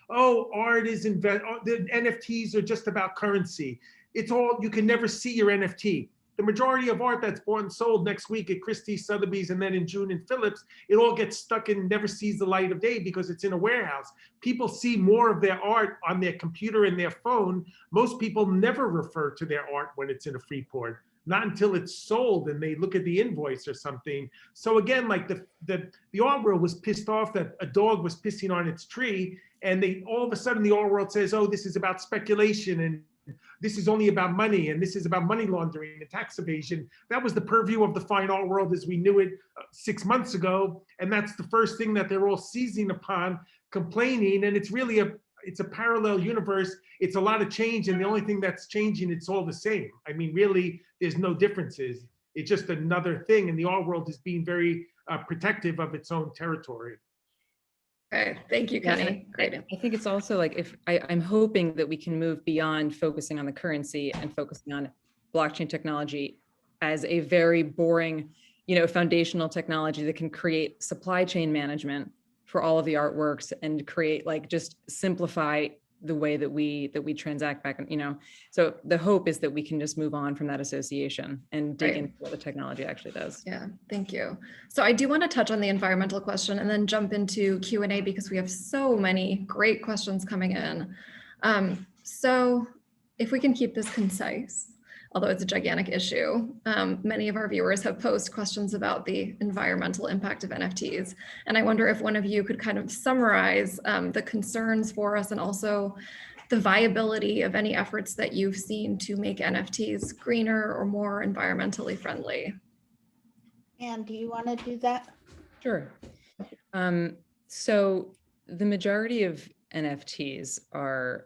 [SPEAKER 3] Oh, art is, the NFTs are just about currency. It's all, you can never see your NFT. The majority of art that's bought and sold next week at Christie, Sotheby's, and then in June in Phillips, it all gets stuck and never sees the light of day because it's in a warehouse. People see more of their art on their computer and their phone. Most people never refer to their art when it's in a free port, not until it's sold and they look at the invoice or something. So again, like the art world was pissed off that a dog was pissing on its tree, and they all of a sudden the art world says, oh, this is about speculation and this is only about money and this is about money laundering and tax evasion. That was the purview of the fine art world as we knew it 6 months ago. And that's the first thing that they're all seizing upon, complaining. And it's really it's a parallel universe. It's a lot of change. And the only thing that's changing, it's all the same. I mean, really, there's no differences. It's just another thing. And the art world is being very protective of its own territory.
[SPEAKER 1] Okay, thank you, Kenny. Great.
[SPEAKER 4] I think it's also like if I'm hoping that we can move beyond focusing on the currency and focusing on blockchain technology as a very boring, foundational technology that can create supply chain management for all of the artworks and create like just simplify the way that we transact back and so the hope is that we can just move on from that association and dig into what the technology actually does.
[SPEAKER 1] Yeah, thank you. So I do want to touch on the environmental question and then jump into Q&A because we have so many great questions coming in. So if we can keep this concise, although it's a gigantic issue, many of our viewers have posed questions about the environmental impact of NFTs. And I wonder if one of you could kind of summarize the concerns for us and also the viability of any efforts that you've seen to make NFTs greener or more environmentally friendly.
[SPEAKER 5] Anne, do you want to do that?
[SPEAKER 4] Sure. So the majority of NFTs are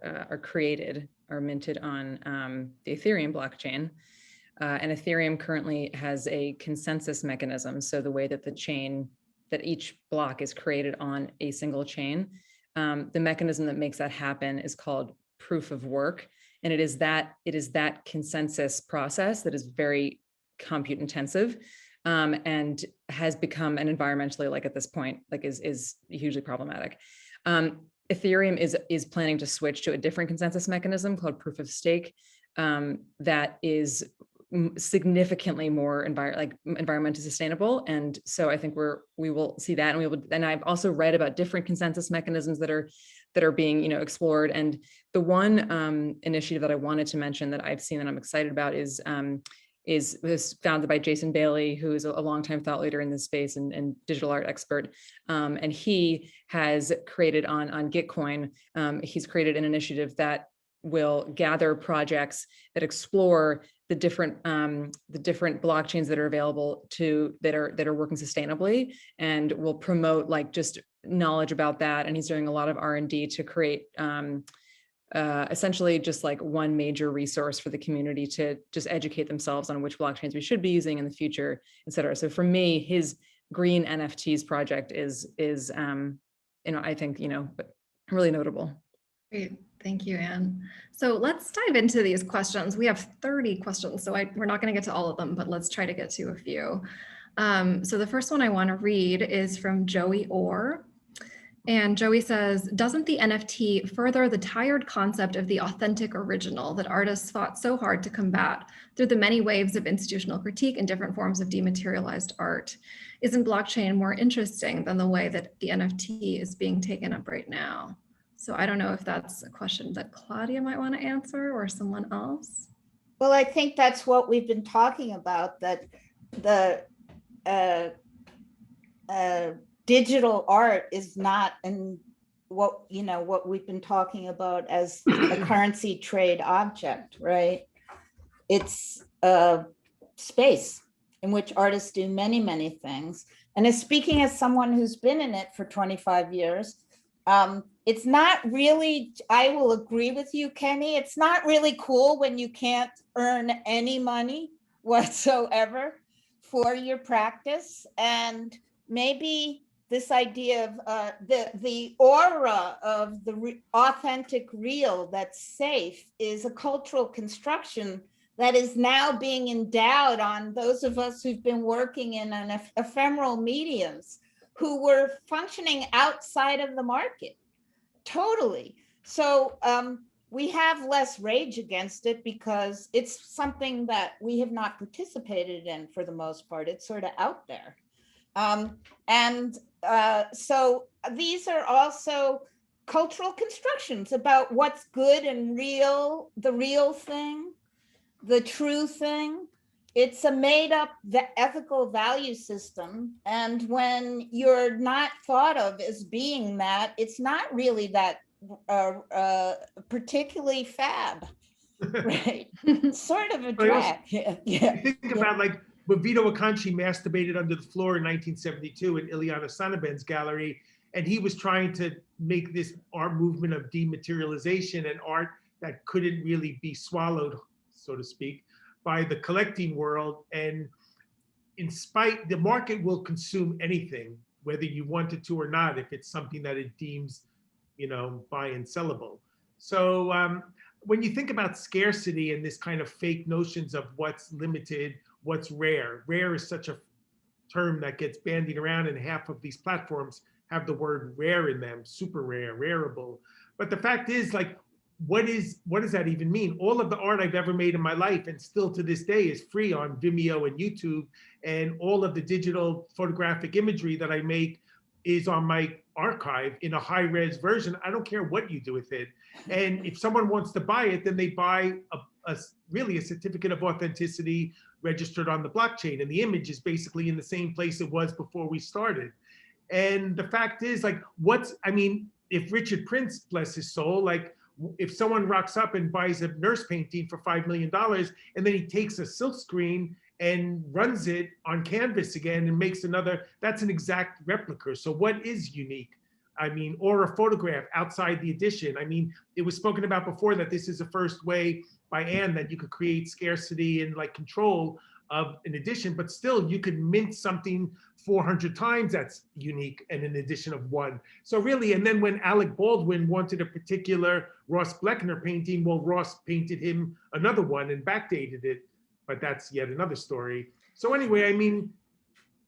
[SPEAKER 4] minted on the Ethereum blockchain. And Ethereum currently has a consensus mechanism. So the way that that each block is created on a single chain, the mechanism that makes that happen is called proof of work. And it is that consensus process that is very compute intensive and has become an environmentally, like at this point, like is hugely problematic. Ethereum is planning to switch to a different consensus mechanism called proof of stake that is significantly more environmentally sustainable. And so I think we will see that, and I've also read about different consensus mechanisms that are being explored. And the one initiative that I wanted to mention that I've seen that I'm excited about is this founded by Jason Bailey, who is a longtime thought leader in this space and digital art expert. And he has created on Gitcoin, he's created an initiative that will gather projects that explore the different blockchains that are available that are working sustainably, and will promote like just knowledge about that. And he's doing a lot of R&D to create essentially just like one major resource for the community to just educate themselves on which blockchains we should be using in the future, et cetera. So for me, his green NFTs project is I think, really notable.
[SPEAKER 1] Great. Thank you, Anne. So let's dive into these questions. We have 30 questions, so we're not going to get to all of them, but let's try to get to a few. So the first one I want to read is from Joey Orr. And Joey says, doesn't the NFT further the tired concept of the authentic original that artists fought so hard to combat through the many waves of institutional critique and different forms of dematerialized art? Isn't blockchain more interesting than the way that the NFT is being taken up right now? So I don't know if that's a question that Claudia might want to answer or someone else.
[SPEAKER 5] Well, I think that's what we've been talking about, that the digital art is not what we've been talking about as a currency trade object, right? It's a space in which artists do many, many things. And as speaking as someone who's been in it for 25 years, it's not really, I will agree with you, Kenny, it's not really cool when you can't earn any money whatsoever for your practice. And maybe this idea of the aura of the authentic real that's safe is a cultural construction that is now being endowed on those of us who've been working in an ephemeral mediums, who were functioning outside of the market, totally. So we have less rage against it because it's something that we have not participated in for the most part. It's sort of out there. So these are also cultural constructions about what's good and real, the real thing, the true thing. It's a made up ethical value system. And when you're not thought of as being that, it's not really that particularly fab, right? Sort of a drag.
[SPEAKER 3] Think about like when Vito Acconci masturbated under the floor in 1972 in Ileana Sonnenben's gallery, and he was trying to make this art movement of dematerialization and art that couldn't really be swallowed, so to speak, by the collecting world. And in spite, the market will consume anything, whether you want it to or not, if it's something that it deems, buy and sellable. So when you think about scarcity and this kind of fake notions of what's limited, what's rare is such a term that gets bandied around, and half of these platforms have the word rare in them, super rare, rareable. But the fact is, like, what does that even mean? All of the art I've ever made in my life, and still to this day, is free on Vimeo and YouTube. And all of the digital photographic imagery that I make is on my archive in a high-res version. I don't care what you do with it. And if someone wants to buy it, then they buy really a certificate of authenticity registered on the blockchain. And the image is basically in the same place it was before we started. And the fact is, like, if Richard Prince, bless his soul, like, if someone rocks up and buys a nurse painting for $5 million, and then he takes a silk screen and runs it on canvas again and makes another, that's an exact replica. So what is unique? Or a photograph outside the edition. It was spoken about before that this is the first way by Anne that you could create scarcity and like control of an edition, but still you could mint something 400 times that's unique and an edition of one. So really, and then when Alec Baldwin wanted a particular Ross Bleckner painting, well, Ross painted him another one and backdated it, but that's yet another story. So anyway,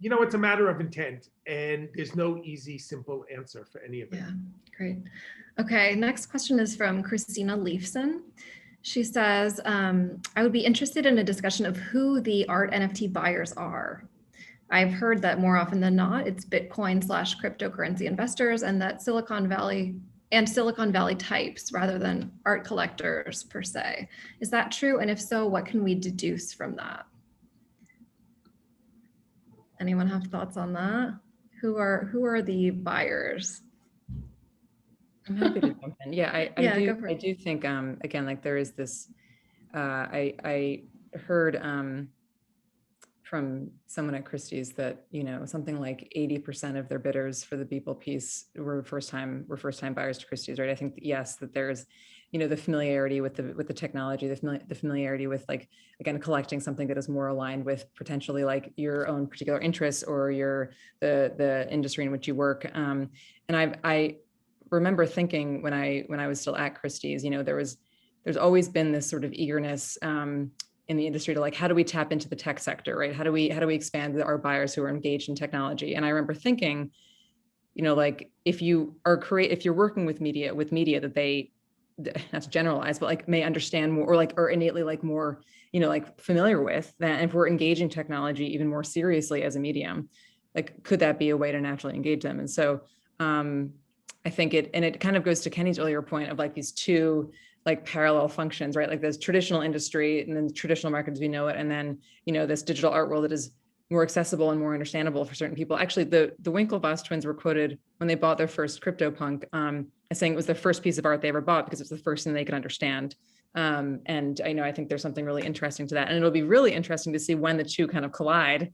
[SPEAKER 3] it's a matter of intent, and there's no easy, simple answer for any of it.
[SPEAKER 1] Yeah, great. Okay, next question is from Christina Leifson. She says, I would be interested in a discussion of who the Art NFT buyers are. I've heard that more often than not, it's Bitcoin/cryptocurrency investors, and that Silicon Valley types rather than art collectors per se. Is that true? And if so, what can we deduce from that? Anyone have thoughts on that? Who are the buyers?
[SPEAKER 4] I'm happy to jump in. Yeah, I do think, again, like there is this, I heard from someone at Christie's that, something like 80% of their bidders for the Beeple piece were first time buyers to Christie's, right? I think, yes, that there's, the familiarity with the technology, the familiarity with, like, again, collecting something that is more aligned with potentially like your own particular interests or the industry in which you work. And I remember thinking when I was still at Christie's, there's always been this sort of eagerness in the industry to, like, how do we tap into the tech sector, right? How do we expand our buyers who are engaged in technology? And I remember thinking, like, if you're working with media that they, not to generalize, but like may understand more, or innately like more, like familiar with that. And if we're engaging technology even more seriously as a medium, like, could that be a way to naturally engage them? And so I think it kind of goes to Kenny's earlier point of like these two like parallel functions, right? Like there's traditional industry and then the traditional market as we know it. And then, this digital art world that is more accessible and more understandable for certain people. Actually, the Winklevoss twins were quoted when they bought their first CryptoPunk as saying it was the first piece of art they ever bought because it's the first thing they could understand. And I think there's something really interesting to that. And it'll be really interesting to see when the two kind of collide.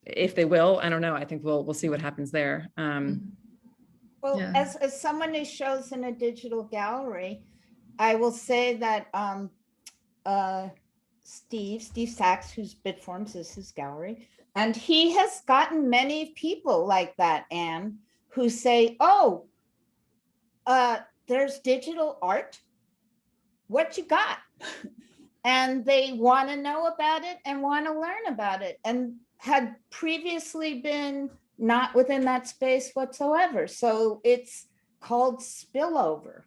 [SPEAKER 4] If they will, I don't know. I think we'll see what happens there.
[SPEAKER 5] Well,
[SPEAKER 1] Yeah.
[SPEAKER 5] as someone who shows in a digital gallery, I will say that Steve Sachs, whose Bitforms is his gallery, and he has gotten many people like that, Anne, who say, oh, there's digital art. What you got? And they want to know about it and want to learn about it, and had previously been not within that space whatsoever. So it's called spillover.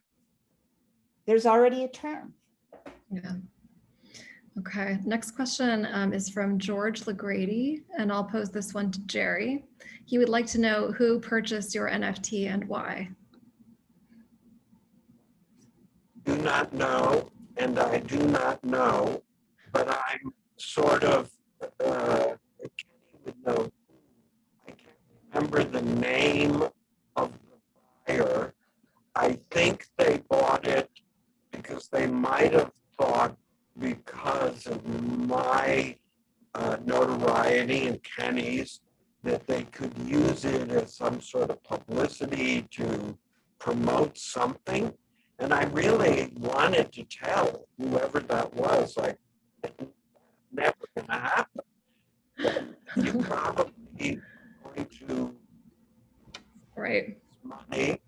[SPEAKER 5] There's already a term.
[SPEAKER 1] Yeah. Okay, next question is from George LaGrady, and I'll pose this one to Jerry. He would like to know who purchased your NFT and why.
[SPEAKER 2] Do not know, and I do not know, but I'm sort of, Kenny would know. I can't remember the name of the buyer. I think they bought it because they might have thought, because of my notoriety and Kenny's, that they could use it as some sort of publicity to promote something. And I really wanted to tell whoever that was, like, never gonna happen. But you probably going to
[SPEAKER 1] Right.
[SPEAKER 2] money.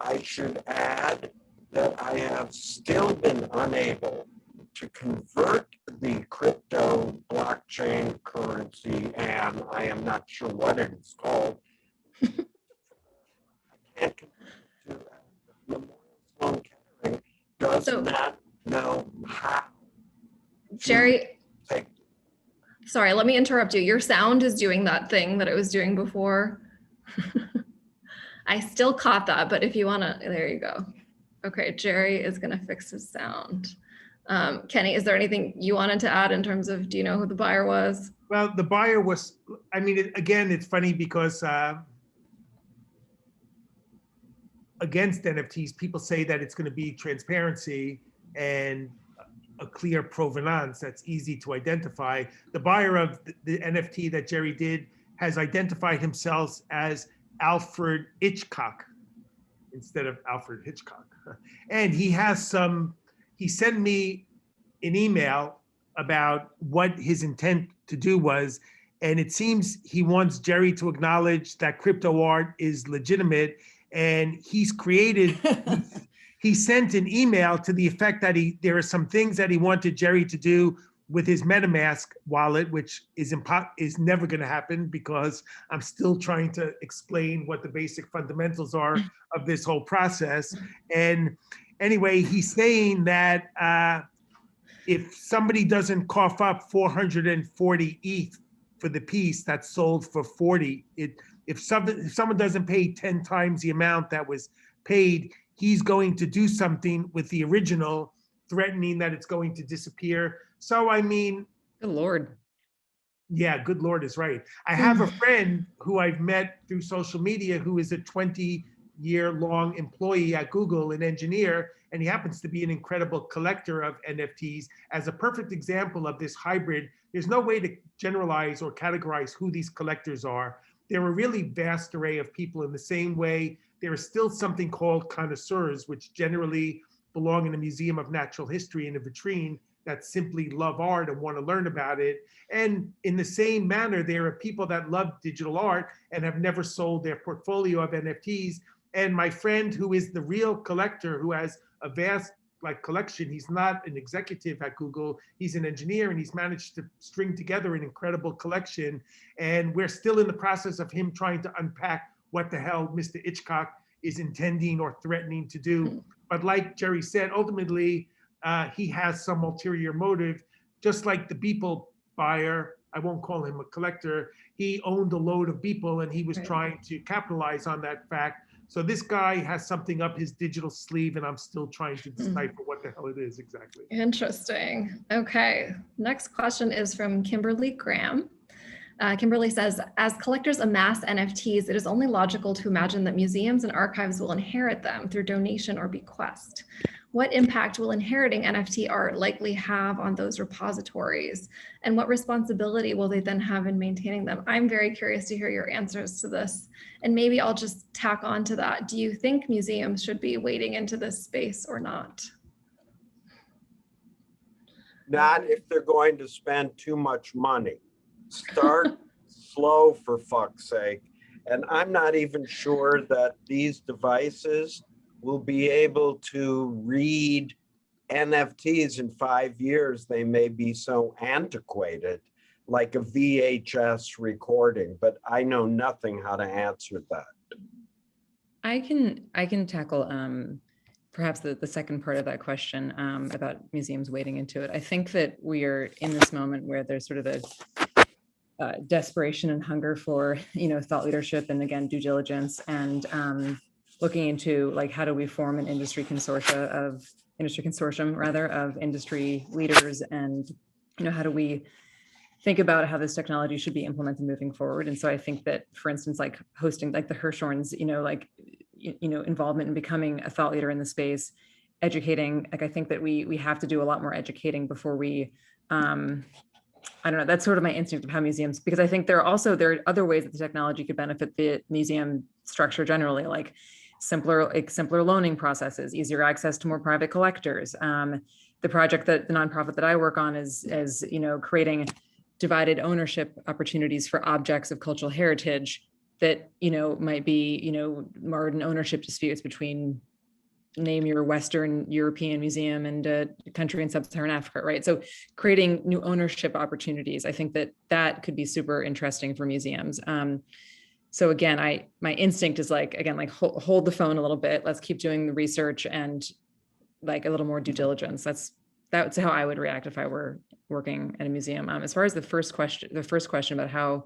[SPEAKER 2] I should add that I have still been unable to convert the crypto blockchain currency, and I am not sure what it is called. I can't convert it to Memorial Sloan Kettering does not know how.
[SPEAKER 1] Jerry, sorry, let me interrupt you. Your sound is doing that thing that it was doing before. I still caught that, but if you want to, there you go. Okay, Jerry is going to fix his sound. Kenny, is there anything you wanted to add in terms of, do you know who the buyer was?
[SPEAKER 3] Well, the buyer was, I mean, again, it's funny because against NFTs, people say that it's going to be transparency and a clear provenance that's easy to identify. The buyer of the NFT that Jerry did has identified himself as Alfred Hitchcock instead of Alfred Hitchcock. And he has he sent me an email about what his intent to do was. And it seems he wants Jerry to acknowledge that crypto art is legitimate. And he's created, he sent an email to the effect that there are some things that he wanted Jerry to do with his MetaMask wallet, which is never going to happen because I'm still trying to explain what the basic fundamentals are of this whole process. And anyway, he's saying that if somebody doesn't cough up 440 ETH for the piece that's sold for 40, if someone doesn't pay 10 times the amount that was paid, he's going to do something with the original, threatening that it's going to disappear. So, I mean,
[SPEAKER 4] Good Lord.
[SPEAKER 3] Yeah, good Lord is right. I have a friend who I've met through social media who is a 20-year-long employee at Google, an engineer, and he happens to be an incredible collector of NFTs. As a perfect example of this hybrid, there's no way to generalize or categorize who these collectors are. They're a really vast array of people. In the same way, there is still something called connoisseurs, which generally belong in a museum of natural history in a vitrine, that simply love art and want to learn about it. And in the same manner, there are people that love digital art and have never sold their portfolio of NFTs. And my friend who is the real collector, who has a vast collection, he's not an executive at Google, he's an engineer, and he's managed to string together an incredible collection. And we're still in the process of him trying to unpack what the hell Mr. Hitchcock is intending or threatening to do. But like Jerry said, ultimately, he has some ulterior motive, just like the Beeple buyer. I won't call him a collector. He owned a load of Beeple and he was trying to capitalize on that fact. So this guy has something up his digital sleeve, and I'm still trying to decipher what the hell it is exactly.
[SPEAKER 1] Interesting. Okay. Next question is from Kimberly Graham. Kimberly says, as collectors amass NFTs, it is only logical to imagine that museums and archives will inherit them through donation or bequest. What impact will inheriting NFT art likely have on those repositories? And what responsibility will they then have in maintaining them? I'm very curious to hear your answers to this. And maybe I'll just tack on to that. Do you think museums should be wading into this space or not?
[SPEAKER 2] Not if they're going to spend too much money. Start slow, for fuck's sake. And I'm not even sure that these devices will be able to read NFTs in 5 years. They may be so antiquated, like a VHS recording, but I know nothing how to answer that.
[SPEAKER 4] I can tackle perhaps the second part of that question about museums wading into it. I think that we are in this moment where there's sort of a desperation and hunger for, thought leadership and, again, due diligence, and looking into, like, how do we form an industry consortium of industry leaders, and how do we think about how this technology should be implemented moving forward. And so I think that, for instance, like hosting like the Hirshhorns, involvement in becoming a thought leader in the space, educating, like, I think that we have to do a lot more educating before we I don't know, that's sort of my instinct of how museums, because I think there are other ways that the technology could benefit the museum structure generally, like simpler loaning processes, easier access to more private collectors. The project that the nonprofit that I work on is creating divided ownership opportunities for objects of cultural heritage that, might be, marred in ownership disputes between, name your Western European museum and a country in sub-Saharan Africa, right? So creating new ownership opportunities, I think that could be super interesting for museums. So again, my instinct is hold the phone a little bit. Let's keep doing the research and like a little more due diligence. That's how I would react if I were working at a museum. As far as the first question about how,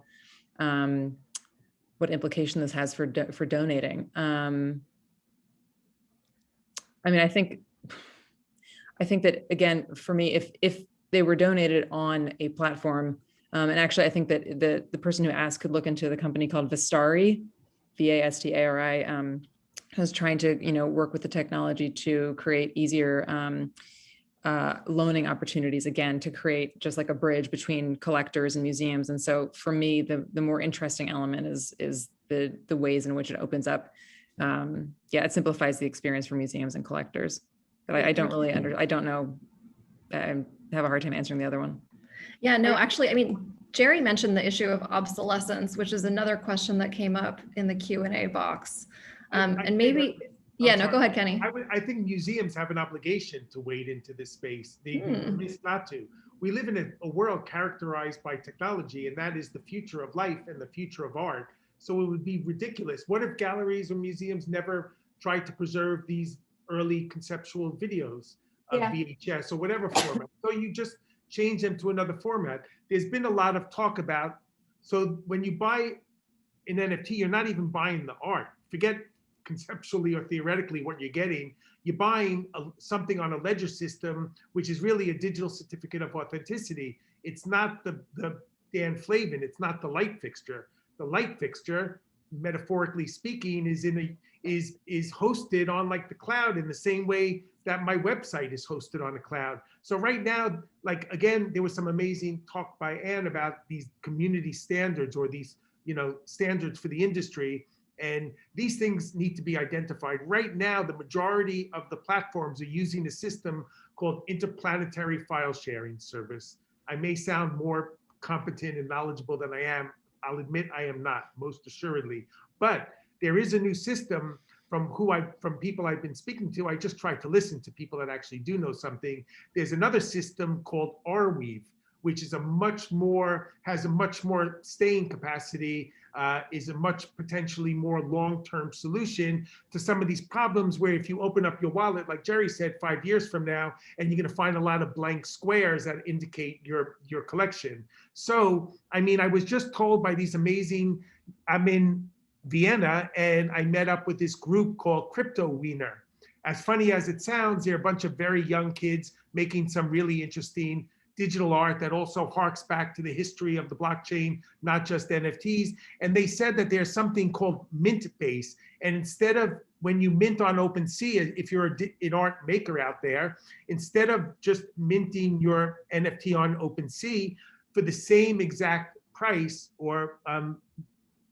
[SPEAKER 4] what implication this has for donating. I think that, again, for me, if they were donated on a platform, and actually I think that the person who asked could look into the company called Vastari, Vastari, who's trying to work with the technology to create easier loaning opportunities, again, to create just like a bridge between collectors and museums. And so for me, the more interesting element is the ways in which it opens up. It simplifies the experience for museums and collectors, but I don't really I don't know. I have a hard time answering the other one.
[SPEAKER 1] Yeah, no, actually, Jerry mentioned the issue of obsolescence, which is another question that came up in the Q&A box. And maybe, yeah, no, go ahead, Kenny.
[SPEAKER 3] I think museums have an obligation to wade into this space. They miss not to. We live in a world characterized by technology, and that is the future of life and the future of art. So it would be ridiculous. What if galleries or museums never tried to preserve these early conceptual videos of VHS or whatever format? So you just change them to another format. There's been a lot of talk about, so when you buy an NFT, you're not even buying the art. Forget conceptually or theoretically what you're getting. You're buying something on a ledger system, which is really a digital certificate of authenticity. It's not the Dan Flavin, it's not the light fixture. The light fixture, metaphorically speaking, is hosted on like the cloud in the same way that my website is hosted on the cloud. So right now, like, again, there was some amazing talk by Anne about these community standards or these, standards for the industry. And these things need to be identified. Right now, the majority of the platforms are using a system called interplanetary file sharing service. I may sound more competent and knowledgeable than I am. I'll admit I am not, most assuredly. But there is a new system from people I've been speaking to. I just tried to listen to people that actually do know something. There's another system called Arweave, which is has a much more staying capacity, is a much potentially more long-term solution to some of these problems where if you open up your wallet, like Jerry said, 5 years from now, and you're gonna find a lot of blank squares that indicate your collection. So, I was just told by these amazing, Vienna, and I met up with this group called Crypto Wiener. As funny as it sounds, they're a bunch of very young kids making some really interesting digital art that also harks back to the history of the blockchain, not just NFTs. And they said that there's something called mint base. And instead of when you mint on OpenSea, if you're an art maker out there, instead of just minting your NFT on OpenSea for the same exact price or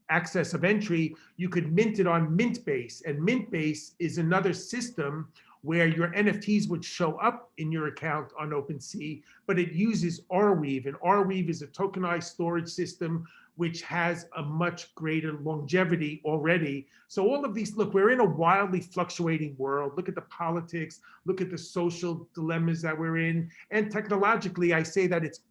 [SPEAKER 3] access of entry, you could mint it on Mintbase. And Mintbase is another system where your NFTs would show up in your account on OpenSea, but it uses Arweave. And Arweave is a tokenized storage system which has a much greater longevity already. So all of these, look, we're in a wildly fluctuating world. Look at the politics, look at the social dilemmas that we're in. And technologically, I say that it's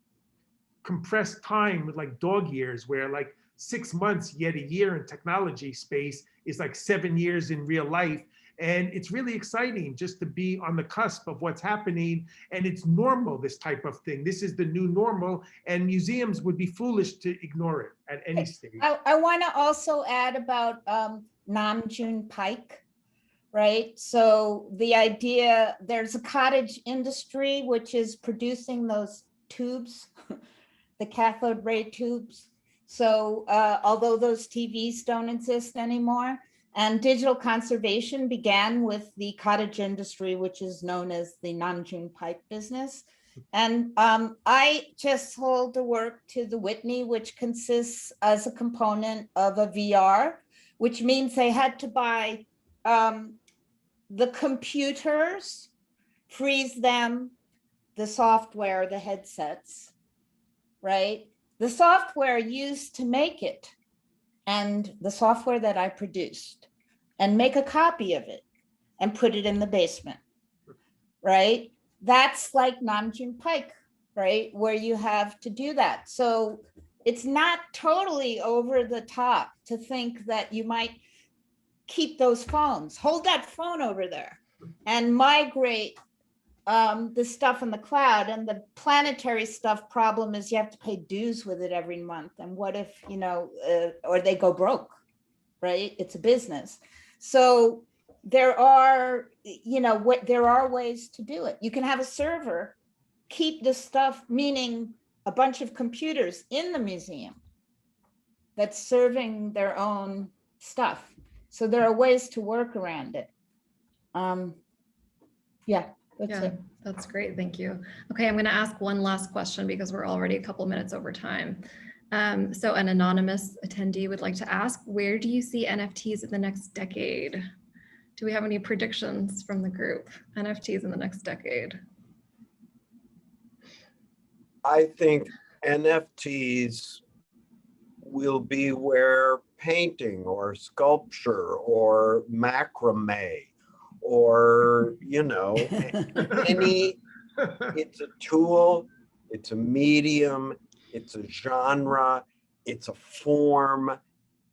[SPEAKER 3] compressed time with like dog years, where like 6 months, yet a year in technology space is like 7 years in real life. And it's really exciting just to be on the cusp of what's happening. And it's normal, this type of thing. This is the new normal, and museums would be foolish to ignore it at any stage.
[SPEAKER 5] I want to also add about Namjoon Pike, right? So the idea, there's a cottage industry which is producing those tubes, the cathode ray tubes. So although those TVs don't exist anymore, and digital conservation began with the cottage industry, which is known as the Namjoon Pike business. And I just sold the work to the Whitney, which consists as a component of a VR, which means they had to buy the computers, freeze them, the software, the headsets, right? The software used to make it, and the software that I produced, and make a copy of it and put it in the basement, right? That's like Namjoon Pike, right? Where you have to do that. So it's not totally over the top to think that you might keep those phones, hold that phone over there and migrate the stuff in the cloud. And the planetary stuff problem is you have to pay dues with it every month. And what if, you know, or they go broke, right? It's a business. So there are, you know, there are ways to do it. You can have a server, keep the stuff, meaning a bunch of computers in the museum that's serving their own stuff. So there are ways to work around it. Yeah.
[SPEAKER 1] That's great. Thank you. Okay, I'm going to ask one last question because we're already a couple minutes over time. So an anonymous attendee would like to ask, where do you see NFTs in the next decade? Do we have any predictions from the group? NFTs in the next decade?
[SPEAKER 2] I think NFTs will be where painting or sculpture or macrame or, you know, it's a tool, it's a medium, it's a genre, it's a form,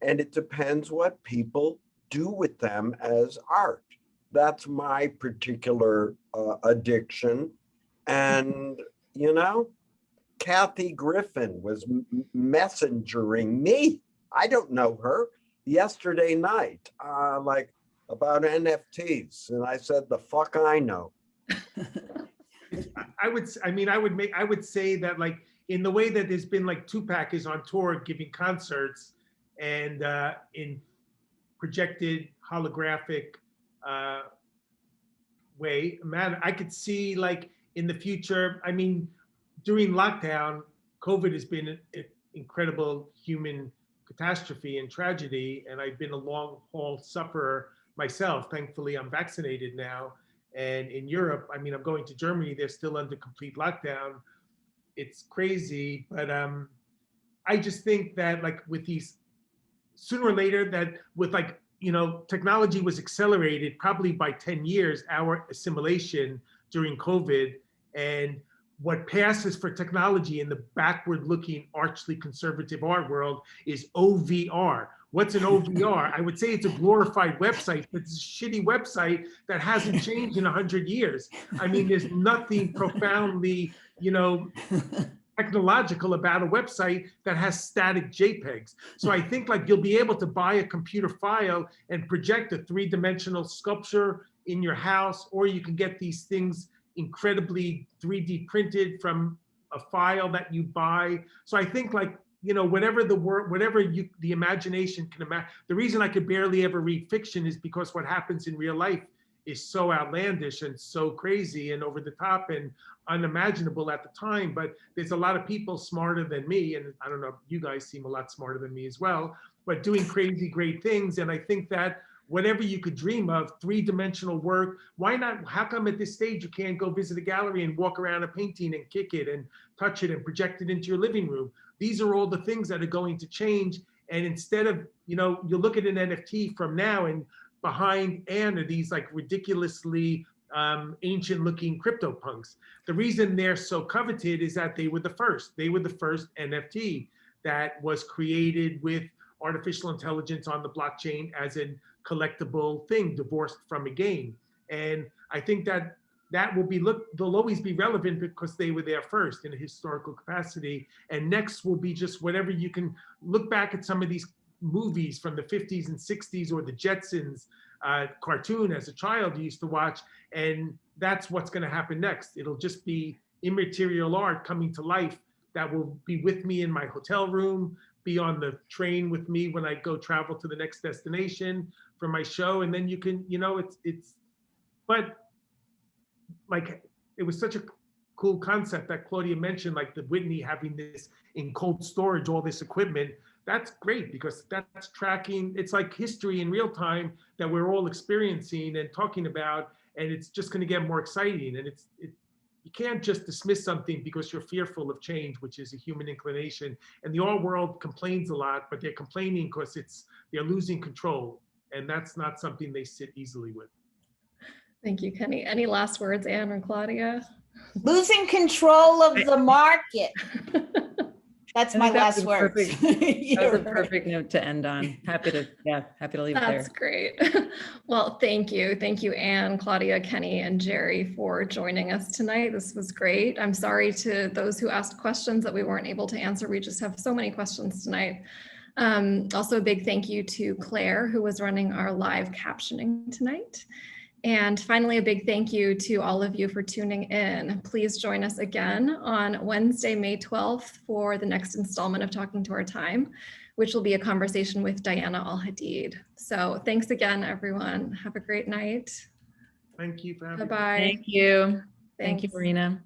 [SPEAKER 2] and it depends what people do with them as art. That's my particular addiction. And, you know, Kathy Griffin was messengering me. I don't know her. Yesterday night, like about NFTs. And I said, the fuck I know.
[SPEAKER 3] I would say that, like, in the way that there's been, like, Tupac is on tour giving concerts and in projected holographic way, man, I could see, like, in the future, I mean, during lockdown, COVID has been an incredible human catastrophe and tragedy, and I've been a long haul sufferer myself. Thankfully, I'm vaccinated now. And in Europe, I mean, I'm going to Germany, they're still under complete lockdown. It's crazy, but I just think that, like, with these, sooner or later, that with, like, you know, technology was accelerated probably by 10 years, our assimilation during COVID. And what passes for technology in the backward-looking, archly conservative art world is OVR. What's an OVR? I would say it's a glorified website, but it's a shitty website that hasn't changed in 100 years. I mean, there's nothing profoundly, you know, technological about a website that has static JPEGs. So I think like you'll be able to buy a computer file and project a 3-dimensional sculpture in your house, or you can get these things incredibly 3D printed from a file that you buy. So I think like, you know, whatever the imagination can imagine. The reason I could barely ever read fiction is because what happens in real life is so outlandish and so crazy and over the top and unimaginable at the time. But there's a lot of people smarter than me, and I don't know, you guys seem a lot smarter than me as well, but doing crazy great things. And I think that whatever you could dream of, 3-dimensional work, why not? How come at this stage you can't go visit a gallery and walk around a painting and kick it and touch it and project it into your living room? These are all the things that are going to change. And instead of, you know, you look at an NFT from now, and behind Anne are these like ridiculously ancient looking CryptoPunks. The reason they're so coveted is that they were the first. They were the first NFT that was created with artificial intelligence on the blockchain as a collectible thing divorced from a game. And I think that they'll always be relevant because they were there first in a historical capacity. And next will be just whatever you can look back at some of these movies from the 50s and 60s, or the Jetsons cartoon as a child you used to watch, and that's what's going to happen next. It'll just be immaterial art coming to life that will be with me in my hotel room, be on the train with me when I go travel to the next destination for my show. And then you can, you know, but like, it was such a cool concept that Claudia mentioned, like the Whitney having this in cold storage, all this equipment. That's great because that's tracking, it's like history in real time that we're all experiencing and talking about, and it's just going to get more exciting. And you can't just dismiss something because you're fearful of change, which is a human inclination. And the art world complains a lot, but they're complaining because they're losing control, and that's not something they sit easily with.
[SPEAKER 1] Thank you, Kenny. Any last words, Anne or Claudia?
[SPEAKER 5] Losing control of the market. That's my last word.
[SPEAKER 4] That was a perfect note to end on. Happy to leave it there.
[SPEAKER 1] That's great. Well, thank you. Thank you, Anne, Claudia, Kenny, and Jerry for joining us tonight. This was great. I'm sorry to those who asked questions that we weren't able to answer. We just have so many questions tonight. Also, a big thank you to Claire, who was running our live captioning tonight. And finally, a big thank you to all of you for tuning in. Please join us again on Wednesday, May 12th for the next installment of Talking to Our Time, which will be a conversation with Diana Al-Hadid. So thanks again, everyone. Have a great night.
[SPEAKER 3] Thank you for having me.
[SPEAKER 1] Bye-bye.
[SPEAKER 4] Thank you.
[SPEAKER 1] Thanks.
[SPEAKER 4] Thank you, Marina.